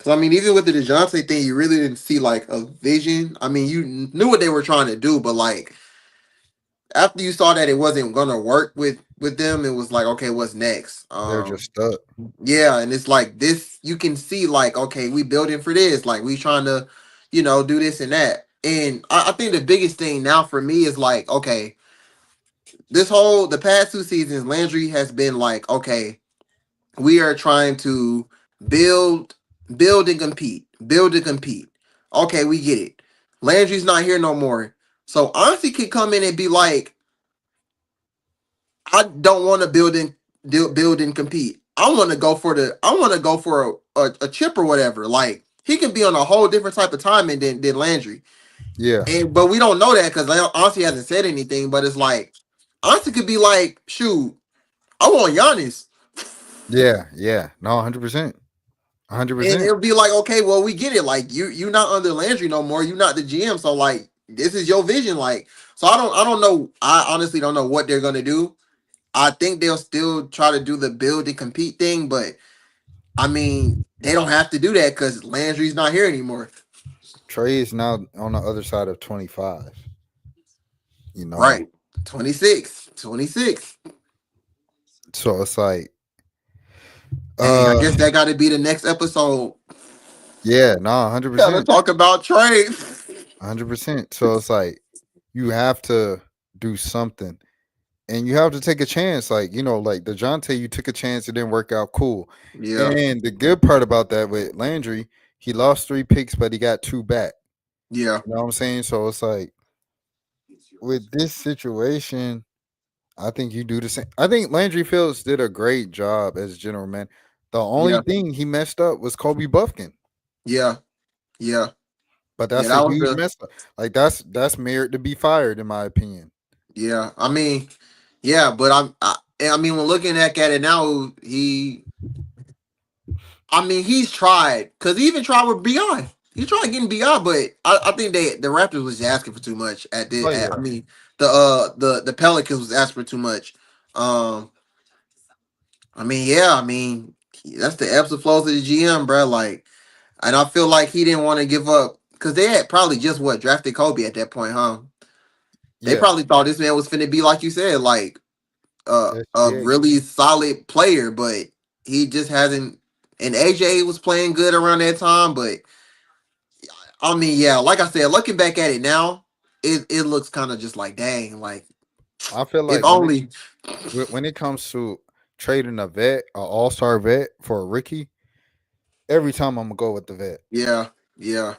I mean, even with the DeJounte thing, you really didn't see like a vision. I mean, you knew what they were trying to do, but like after you saw that it wasn't gonna work with them, it was like, okay, what's next? they're just stuck. Yeah, and it's like this. You can see like, okay, we building for this. Like we trying to, do this and that. And I think the biggest thing now for me is like, okay, the past 2 seasons, Landry has been like, okay, we are trying to build, build and compete, build and compete. Okay, we get it. Landry's not here no more. So honestly could come in and be like, I don't want to build and compete. I want to go for a chip or whatever. Like he can be on a whole different type of timing than Landry. Yeah, And but we don't know that because Auntie hasn't said anything. But it's like Auntie could be like, shoot, I want Giannis. yeah. No, 100%, hundred And percent. it'll be like, okay, well, we get it. Like you not under Landry no more. You not the GM. So like this is your vision. Like, so I don't know. I honestly don't know what they're gonna do. I think they'll still try to do the build and compete thing, but I mean, they don't have to do that because Landry's not here anymore. Trey is now on the other side of 25. You know, Right. 26. 26. so it's like, Dang, I uh, guess that gotta be the next episode. yeah, no, hundred Gotta percent, talk about trades. 100%. So it's like you have to do something, and you have to take a chance. Like like DeJounte, you took a chance, it didn't work out. Cool. Yeah, And the good part about that with Landry, he lost 3 picks, but he got 2 back. yeah, You know what I'm saying? So it's like with this situation, I think you do the same. I think Landry Fields did a great job as general man. The only yeah, thing he messed up was Kobe Buffkin, yeah, yeah, but yeah. that's a That was huge the mess up. Like that's merit to be fired, in my opinion. yeah. I mean, yeah, but I mean, when looking at it now, I mean, he's tried because he even tried with Bi. He tried getting Bi, but I think the Raptors was asking for too much at Oh this. I yeah, mean, the Pelicans was asking for too much. Um, I mean, yeah, I mean, that's the ebbs and flows of the GM, bro. Like, and I feel like he didn't want to give up because they had probably just what drafted Kobe at that point, huh? They yeah. probably thought this man was finna be like you said, like a SGA. really solid player, but he just hasn't. And AJ was playing good around that time, but I mean, yeah, like I said, looking back at it now, it looks kind of just like dang, like I feel if like only. when it comes to trading a vet, an all-star vet for a rookie, every time I'm gonna go with the vet Yeah, yeah,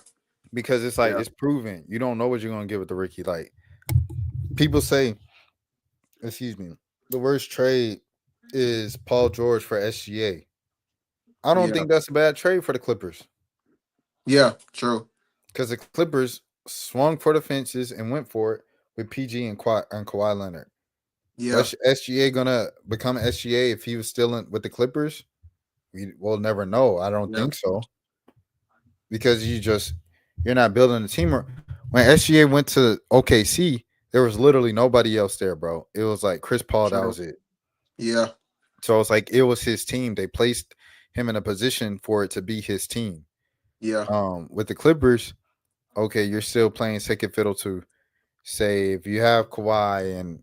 because it's like yeah, it's proven. You don't know what you're gonna get with the rookie. Like people say, excuse me, the worst trade is Paul George for SGA. I don't yeah, think that's a bad trade for the Clippers yeah. True. because the Clippers swung for the fences and went for it with PG and Kawhi Leonard. Yeah, Was SGA gonna become SGA if he was still with the Clippers? We'll never know. I don't yeah. think so because you're not building a team. When SGA went to OKC, there was literally nobody else there, bro. It was like Chris Paul. That True. was it. Yeah, So it's like it was his team. They placed him in a position for it to be his team. yeah, With the Clippers, okay, you're still playing second fiddle to say if you have Kawhi and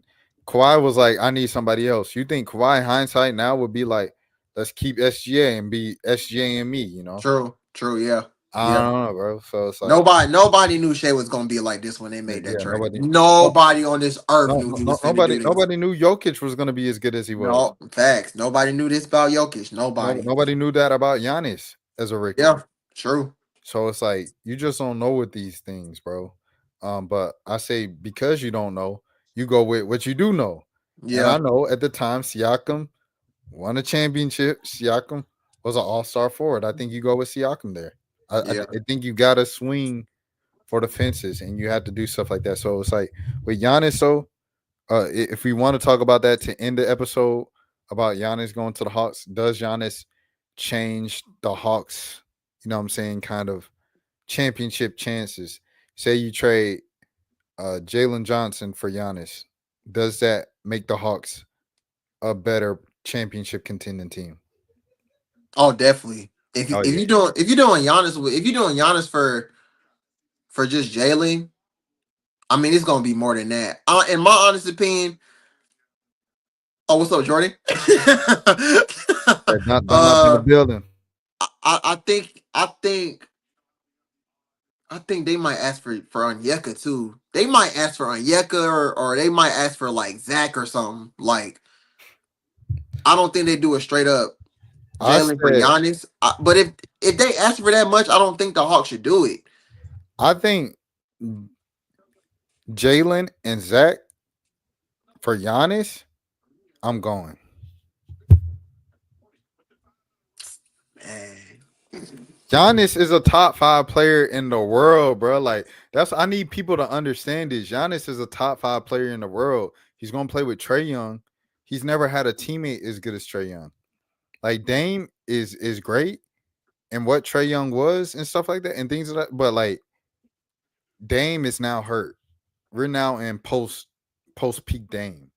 Kawhi was like, I need somebody else. You think Kawhi hindsight now would be like, let's keep SGA and be SGA and me, you know? true, true. Yeah, I yeah. don't know, bro. So it's like, Nobody knew Shea was gonna be like this when they made that yeah, trade. nobody, no, Nobody on this earth no, knew he no, was finna do this. nobody knew Jokic was gonna be as good as he was. No facts. Nobody knew this about Jokic. No, Nobody. nobody knew that about Giannis as a rookie. Yeah, true. So it's like you just don't know with these things, bro. But I say because you don't know, you go with what you do know. And I Yeah, know at the time Siakam won a championship. Siakam was an all-star forward. I think you go with Siakam there. yeah, I think you got to swing for the fences, and you have to do stuff like that. So it's like with Giannis. So if we want to talk about that to end the episode about Giannis going to the Hawks, does Giannis change the Hawks? You know what I'm saying? Kind of championship chances. Say you trade Jalen Johnson for Giannis. Does that make the Hawks a better championship contending team? oh, definitely. If you Oh if yeah. you doing if you're doing Giannis if you're doing Giannis for just Jalen, I mean it's gonna be more than that. In my honest opinion. Oh, what's up, Jordan? Done up in the uh, building. I think they might ask for Onyeka too. They might ask for Onyeka or they might ask for like Zach or something. Like I don't think they do it straight up I Jalen for said Giannis. But if they ask for that much, I don't think the Hawks should do it. I think Jalen and Zach for Giannis, I'm going. Man. Giannis is a top 5 player in the world, bro. Like that's I need people to understand this. Giannis is a top 5 player in the world. He's gonna play with Trey Young. He's never had a teammate as good as Trey Young. Like Dame is great and what Trey Young was and stuff like that and things like that. But like Dame is now hurt. We're now in post peak Dame.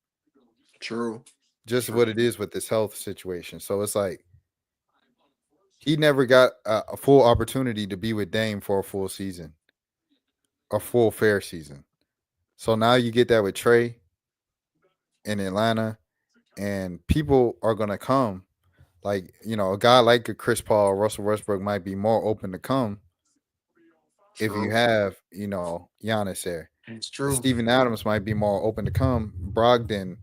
True. Just True. what it is with this health situation. So it's like he never got a full opportunity to be with Dame for a full season, a full fair season. So now you get that with Trey in Atlanta, and people are gonna come. Like a guy like a Chris Paul, Russell Westbrook might be more open to come if you True. have Giannis there. It's true. Steven Adams might be more open to come. Brogdon,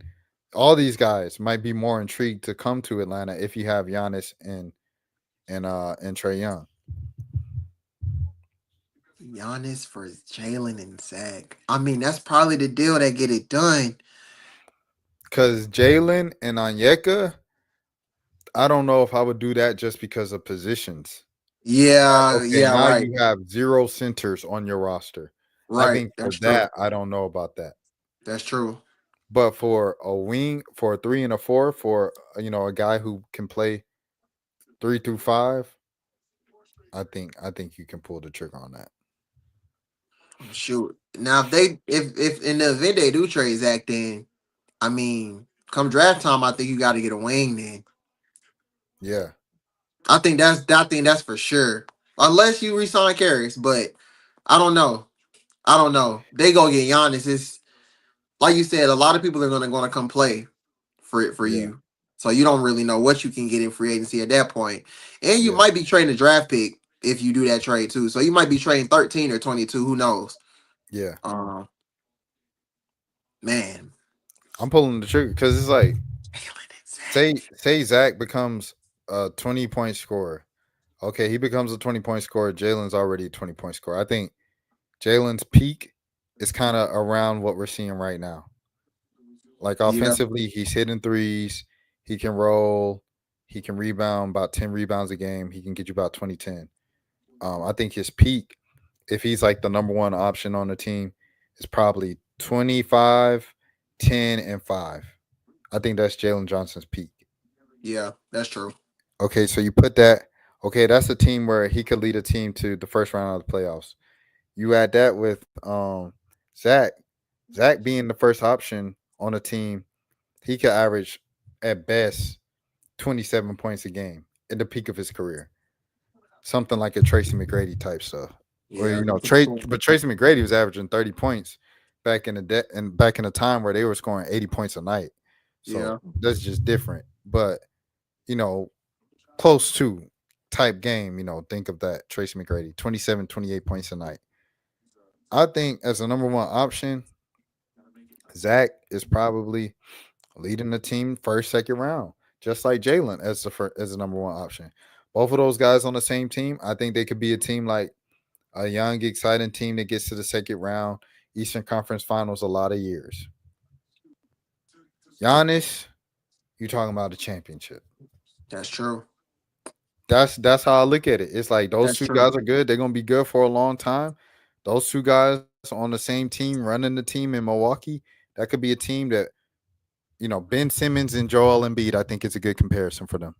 all these guys might be more intrigued to come to Atlanta if you have Giannis and Trey Young. Giannis for Jalen and Zach. I mean, that's probably the deal that get it done. Because Jalen and Onyeka, I don't know if I would do that just because of positions. Yeah, Okay, yeah, now right. you have 0 centers on your roster. I Right. think for That's true. that, I don't know about that. That's true. But for a wing, for a 3 and a 4, for a guy who can play 3 through 5, I think you can pull the trigger on that. Shoot. Now if in the event they do trade Zach, then I mean, come draft time, I think you got to get a wing. Then Yeah, I think that's for sure. Unless you resign Karras, but I don't know. I don't know. They go get Giannis. It's like you said. A lot of people are gonna come play for yeah, you. So you don't really know what you can get in free agency at that point. And you yeah, might be trading a draft pick if you do that trade too. So you might be trading 13 or 22. Who knows? yeah. Um, man. I'm pulling the trigger because it's like Jalen and say Zach. say Zach becomes a 20-point scorer. Okay, he becomes a 20-point scorer. Jalen's already a 20-point scorer. I think Jalen's peak is kind of around what we're seeing right now. Like Yeah, offensively, he's hitting threes. He can roll. He can rebound about 10 rebounds a game. He can get you about 20-10. I think his peak, if he's like the number one option on the team, is probably 25, 10, and 5. I think that's Jalen Johnson's peak. yeah, that's true. Okay, so you put that. Okay, that's a team where he could lead a team to the first round of the playoffs. You add that with Zach. Zach being the first option on a team, he could average at best 27 points a game at the peak of his career. Something like a Tracy McGrady type stuff. Or Yeah, that's Trey, true. but Tracy McGrady was averaging 30 points back in the time where they were scoring 80 points a night. So Yeah, that's just different. But you know, close to type game, think of that. Tracy McGrady, 27, 28 points a night. I think as a number one option, Zach is probably leading the team first, second round, just like Jalen as the number one option. Both of those guys on the same team, I think they could be a team like a young, exciting team that gets to the second round, Eastern Conference Finals a lot of years. Giannis, you talking about a championship. that's true. That's how I look at it. It's like those That's two true. guys are good. They're gonna be good for a long time. Those two guys on the same team, running the team in Milwaukee, that could be a team that Ben Simmons and Joel Embiid. I think it's a good comparison for them.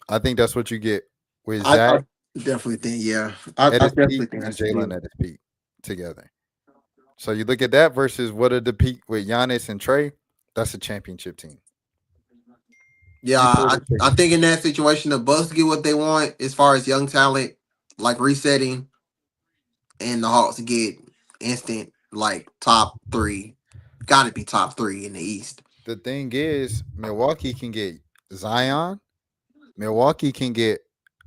I think that's what you get with I Zach definitely think, yeah. I at his definitely peak think and that's the Jalen deal. at his peak together. So you look at that versus what are the peak with Giannis and Trey. That's a championship team. Yeah, You pull I, the I trigger. think in that situation, the Bucks get what they want as far as young talent, like resetting, and the Hawks get instant, like top three. Got to be top three in the East. The thing is, Milwaukee can get Zion. Milwaukee can get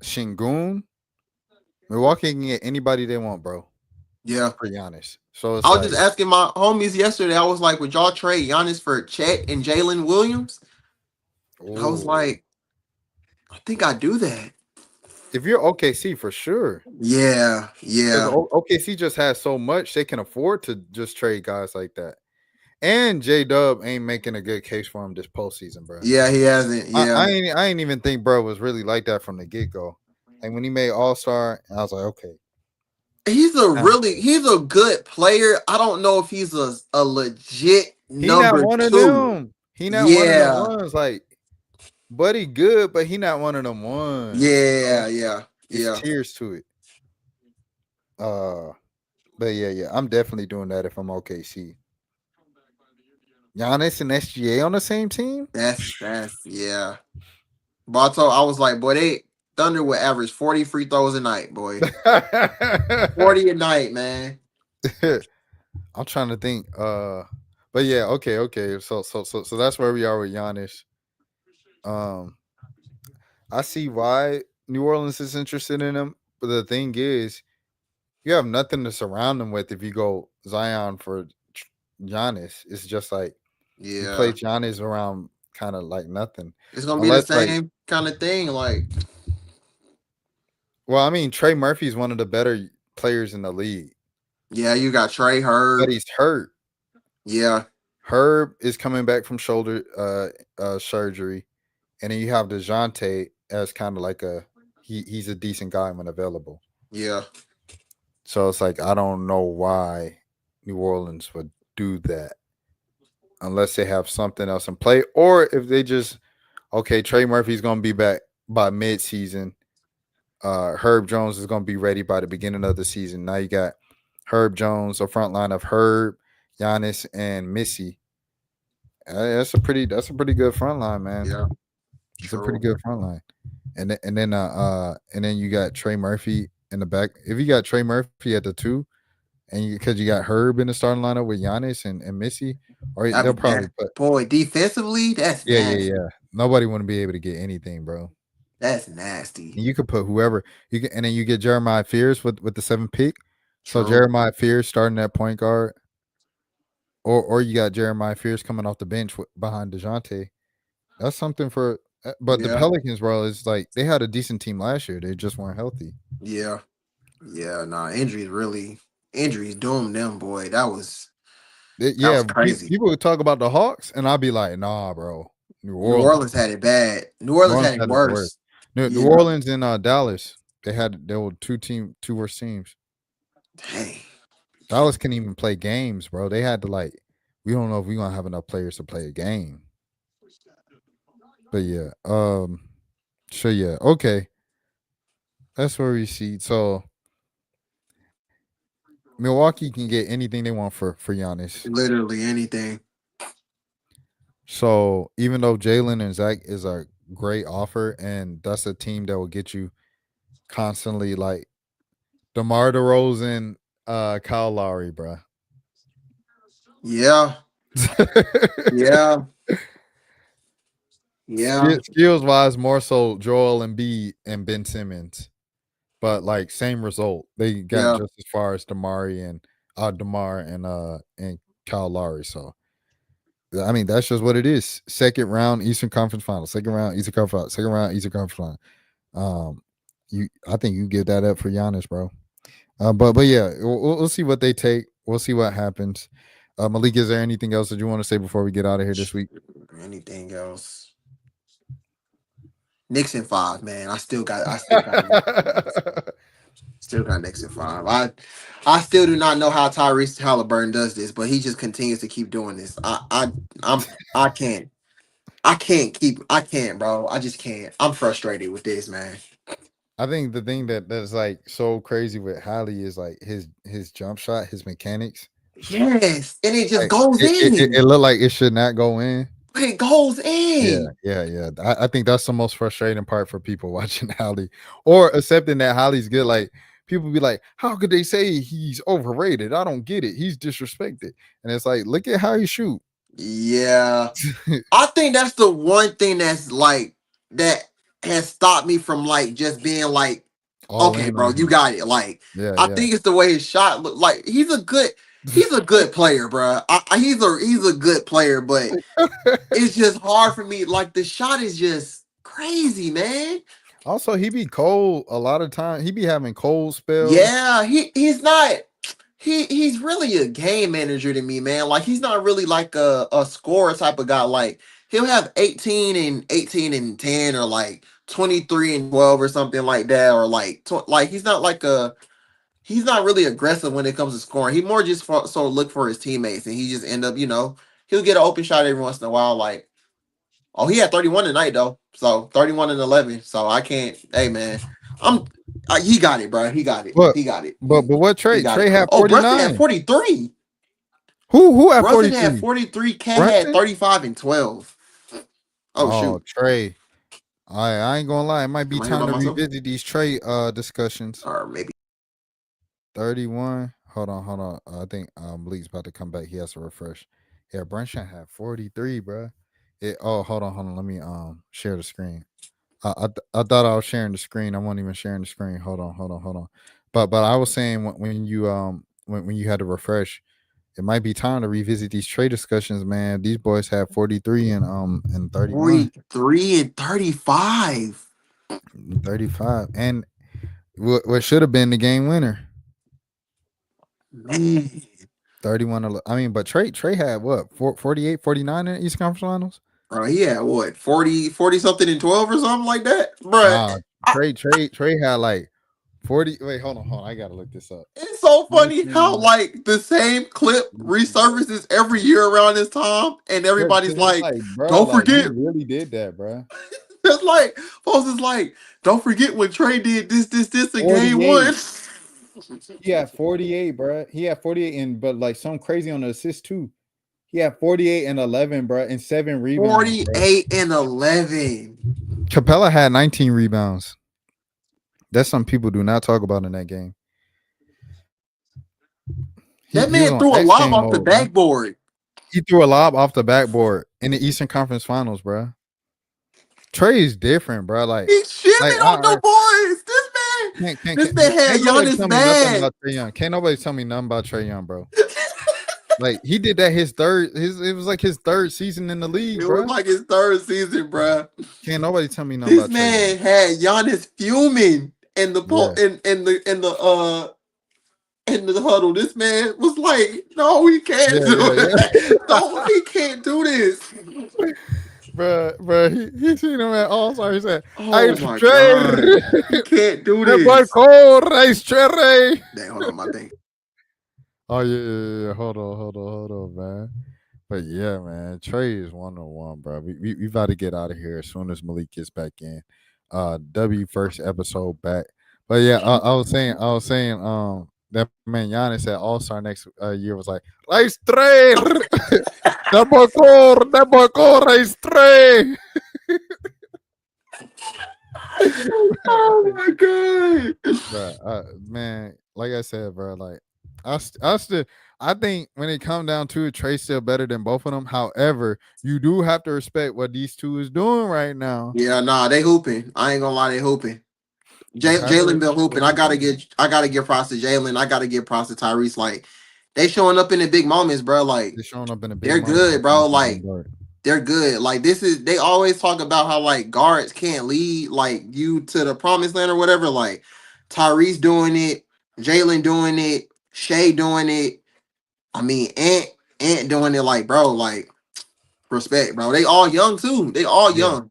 Shingun. Milwaukee can get anybody they want, bro. Yeah. For Giannis. So I it's was like, just asking my homies yesterday. I was like, would y'all trade Giannis for Chet and Jalen Williams? I was oh, like, I think I do that. if you're OKC for sure, Yeah, because yeah, OKC just has so much they can afford to just trade guys like that. And J Dub ain't making a good case for him this postseason, bro. Yeah, he hasn't. Yeah, I ain't even think bro was really like that from the get go. Like when he made All Star, I was like, okay. he's a good player. I don't know if he's a legit He not number one of two. them. He not one of them Yeah, ones. Like, buddy, good, but he not one of them ones. yeah, yeah, It's yeah. tears to it. But yeah, I'm definitely doing that if I'm OKC. Giannis and SGA on the same team. That's yeah. But I was like, boy, they Thunder would average 40 free throws a night, boy. 40 a night, man. I'm trying to think. But yeah, okay. So that's where we are with Giannis. Um, I see why New Orleans is interested in him, but the thing is, you have nothing to surround him with if you go Zion for Giannis. It's just like you play Yeah. Giannis around kind of like nothing, It's gonna be the unless like, same kind of thing. Like, well, I mean, Trey Murphy is one of the better players in the league, yeah, you got Trey but Herb. he's hurt. Yeah, Herb is coming back from shoulder surgery, and then you have DeJounte as kind of like he's a decent guy when available. yeah, So it's like I don't know why New Orleans would do that unless they have something else in play, or if they just okay, Trey Murphy's gonna be back by mid-season. Herb Jones is gonna be ready by the beginning of the season. Now you got Herb Jones, a front line of Herb, Giannis, and Missy. That's a pretty good front line, man. yeah. It's a pretty True. good front line. And then you got Trey Murphy in the back. If you got Trey Murphy at the two, and because you got Herb in the starting lineup with Giannis and Missy, or they'll probably That put boy defensively, that's nasty. yeah. Nobody wouldn't be able to get anything, bro. That's And nasty. you could put whoever you can, and then you get Jeremiah Fears with the 7th pick. So True. Jeremiah Fears starting at point guard, or you got Jeremiah Fears coming off the bench behind Dejounte. That's something for. But the Yeah, Pelicans, bro, is like they had a decent team last year. They just weren't healthy. yeah, yeah. Nah, injuries doomed them, boy. That was crazy. People would talk about the Hawks, and I'd be like, nah, bro. New New Orleans, Orleans had it bad. New New Orleans Orleans had it had it the worst. worse. New Yeah. Orleans and Dallas, they were two worst teams. Dang. Dallas couldn't even play games, bro. They had to like, we don't know if we're gonna have enough players to play a game. But yeah, so yeah, okay, that's where we see. So Milwaukee can get anything they want for Giannis. Literally anything. So even though Jalen and Zach is a great offer, and that's a team that will get you constantly like DeMar DeRozan, Kyle Lowry, bro. Yeah. Yeah. Yeah. Skills wise, more so Joel Embiid and Ben Simmons, but like same result. They got Yeah. just as far as DeMar and Kyle Lowry. So I mean, that's just what it is. Second round Eastern Conference Final. Second round Eastern Conference Final. Second round Eastern Conference Final. I think you give that up for Giannis, bro. But yeah, we'll see what they take. We'll see what happens. Malik, is there anything else that you want to say before we get out of here this week? Anything else? Knicks in 5, man. I still got still got Knicks in 5. I still do not know how Tyrese Halliburton does this, but he just continues to keep doing this. I can't. I can't, bro. I just can't. I'm frustrated with this, man. I think the thing that's like so crazy with Hallie is like his jump shot, his mechanics. Yes, and it just Like, goes in. it looked like it should not go in. But it goes in. Yeah. I think that's the most frustrating part for people watching Hallie or accepting that Hallie's good. Like people be like, how could they say he's overrated? I don't get it. He's disrespected. And it's like, look at how he shoot. Yeah. I think that's the one thing that's like that has stopped me from like just being like, All okay, in bro, on you him. got it. Like, Yeah. I think it's the way his shot look. Like, he's a good player, bro. He's a good player, but it's just hard for me. Like, the shot is just crazy, man. Also, he be cold a lot of time. He be having cold spells. Yeah, he's really a game manager to me, man. Like he's not really like a scorer type of guy. Like he'll have 18 and 10 or like 23 and 12 or something like that, or like like he's not really aggressive when it comes to scoring. He more just sort of look for his teammates, and he just end up, he'll get an open shot every once in a while. Like, oh, he had 31 tonight though, so 31 and 11. So I can't. Hey man, I'm. He got it, bro. He got it. What? He got it. But what He Trey? got Trey it. had Oh, Brunson had 49. 43. Who had Brunson had 43? 43. Cat had Brunson? 35 and 12. Oh Oh, shoot. Trey. I ain't gonna lie. It might be Am I here time by to myself? revisit these Trey discussions. Or maybe 31. Hold on. I think Malik's about to come back. He has to refresh. Yeah, Brunson had 43, bro. Hold on. Let me share the screen. I thought I was sharing the screen. I wasn't even sharing the screen. Hold on. But I was saying when you when you had to refresh, it might be time to revisit these trade discussions, man. These boys have 43 and 31, 43 and 35. and 35, and what should have been the game winner. Man. 31. I mean, but Trey had what 48, 49 in the East Conference Finals. Bro, he had what, 40 something and 12 or something like that? Bro, Nah, Trey had like 40. Wait, hold on. I gotta look this up. it's so funny how 19. like the same clip resurfaces every year around this time, and Yeah, everybody's because it's like, like, bro, don't like he forget. really did that, bro. It's like, folks is like, don't forget when Trey did this in game 1. 48. He had 48, bro. He had 48, and but like some crazy on the assist too. He had 48 and 11, bro, and 7 rebounds, bro. 48 and 11. Capella had 19 rebounds. That's something people do not talk about in that game. That He was man on threw a X lob game off the mode, bro. backboard. He threw a lob off the backboard in the Eastern Conference Finals, bro. Trey is different, bro. He's Like shimming on I the boys. This man had can't nobody Giannis tell me nothing mad. about Trey Young. Can't nobody tell me nothing about Trey Young, bro. Like he did that it was like his third season in the league, It was bro. like his third season, bro. Can't nobody tell me nothing This about Trey Young. man had Giannis fuming in the Yeah, in the huddle. This man was like, "No, he can't do yeah. it. No, he can't do this." bro, he seen him at All Star. He said, Oh "Ice my Trey, god, he can't do that boy this. cold, Ice Trey." Dang, hold on, my thing. Oh yeah. Hold on, man. But yeah, man, Trey is 101, bro. We about to get out of here as soon as Malik gets back in. W first episode back. But yeah, I was saying, that man Giannis at All Star next year was like, Ice Trey, that boy core, Ice Trey. Oh my god. Bro, man, like I said, bro, like I still, I think when it come down to it, Trey's still better than both of them. However, you do have to respect what these two is doing right now. Yeah, nah, they hooping. I ain't gonna lie, they hooping. You have to Jalen been respect hooping. what they're doing. I gotta give props to Jalen. I gotta give props to Tyrese. Like they showing up in the big moments, bro. Like They're showing up in a big they're moment. good, bro. On Like guard. they're good. Like this is they always talk about how like guards can't lead like you to the promised land or whatever. Like Tyrese doing it, Jalen doing it, Shea doing it. I mean, Ant doing it. Like bro, like respect, bro. They all young too. They all Yeah. young.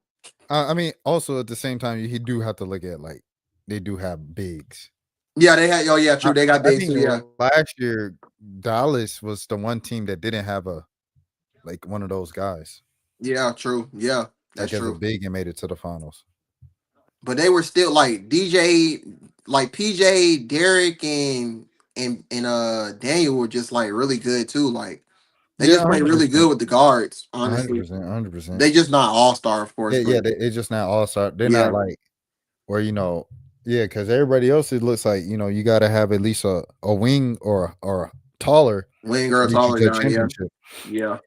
I mean, also at the same time, you do have to look at like they do have bigs. Yeah, they had. Oh yeah, true. They got I bigs think too. Yeah, last year Dallas was the one team that didn't have a like one of those guys yeah, true. Yeah, that's like as a true. big and made it to the finals. But they were still like DJ, like PJ, Derek, and Daniel were just like really good too. Like they Yeah, just played really 100%. good with the guards. hundred Honestly, percent, 100%. they just not all star, of course. Yeah, But they're just not all star. They're not yeah, like where yeah, because everybody else it looks like you got to have at least a wing or taller winger, for you to taller get guy. Yeah, championship. yeah,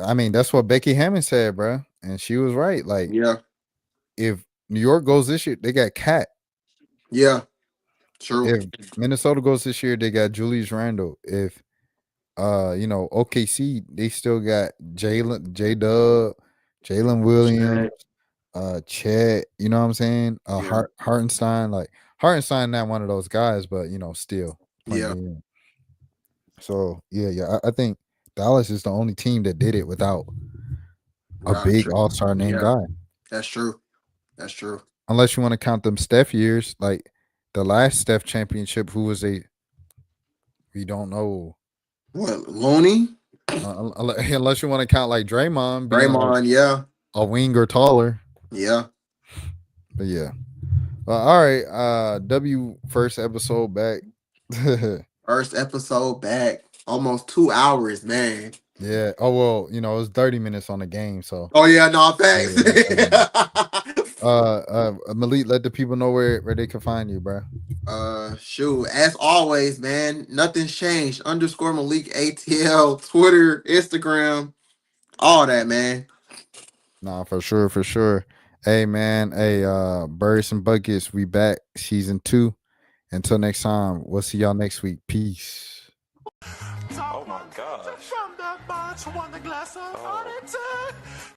I mean, that's what Becky Hammond said, bro, and she was right. Like, yeah, if New York goes this year, they got Cat. yeah. True. If Minnesota goes this year, they got Julius Randle. If OKC, they still got J Dub, Jalen Williams, Shaq, Chet, you know what I'm saying? yeah, Hartenstein, like Hartenstein, not one of those guys, but still point yeah. game. So yeah, I think Dallas is the only team that did it without a Right, big true. All Star name Yeah, guy. that's true. That's true. Unless you want to count them Steph years, like the last Steph championship, who was a we don't know. What, Looney? Unless you want to count like Draymond being like Draymond, yeah. a wing or taller. Yeah. But yeah. All right. W first episode back. First episode back. Almost 2 hours, man. Yeah. Oh well, it was 30 minutes on the game, so Oh yeah, no, yeah, thanks. Malik, let the people know where they can find you, bro. Shoot, as always, man, nothing's changed. Underscore Malik ATL, Twitter, Instagram, all that, man. Nah, for sure, for sure. Hey man, hey, Birds and Buckets, we back season 2. Until next time, we'll see y'all next week. Peace. Oh my gosh. From the bunch, won the glass of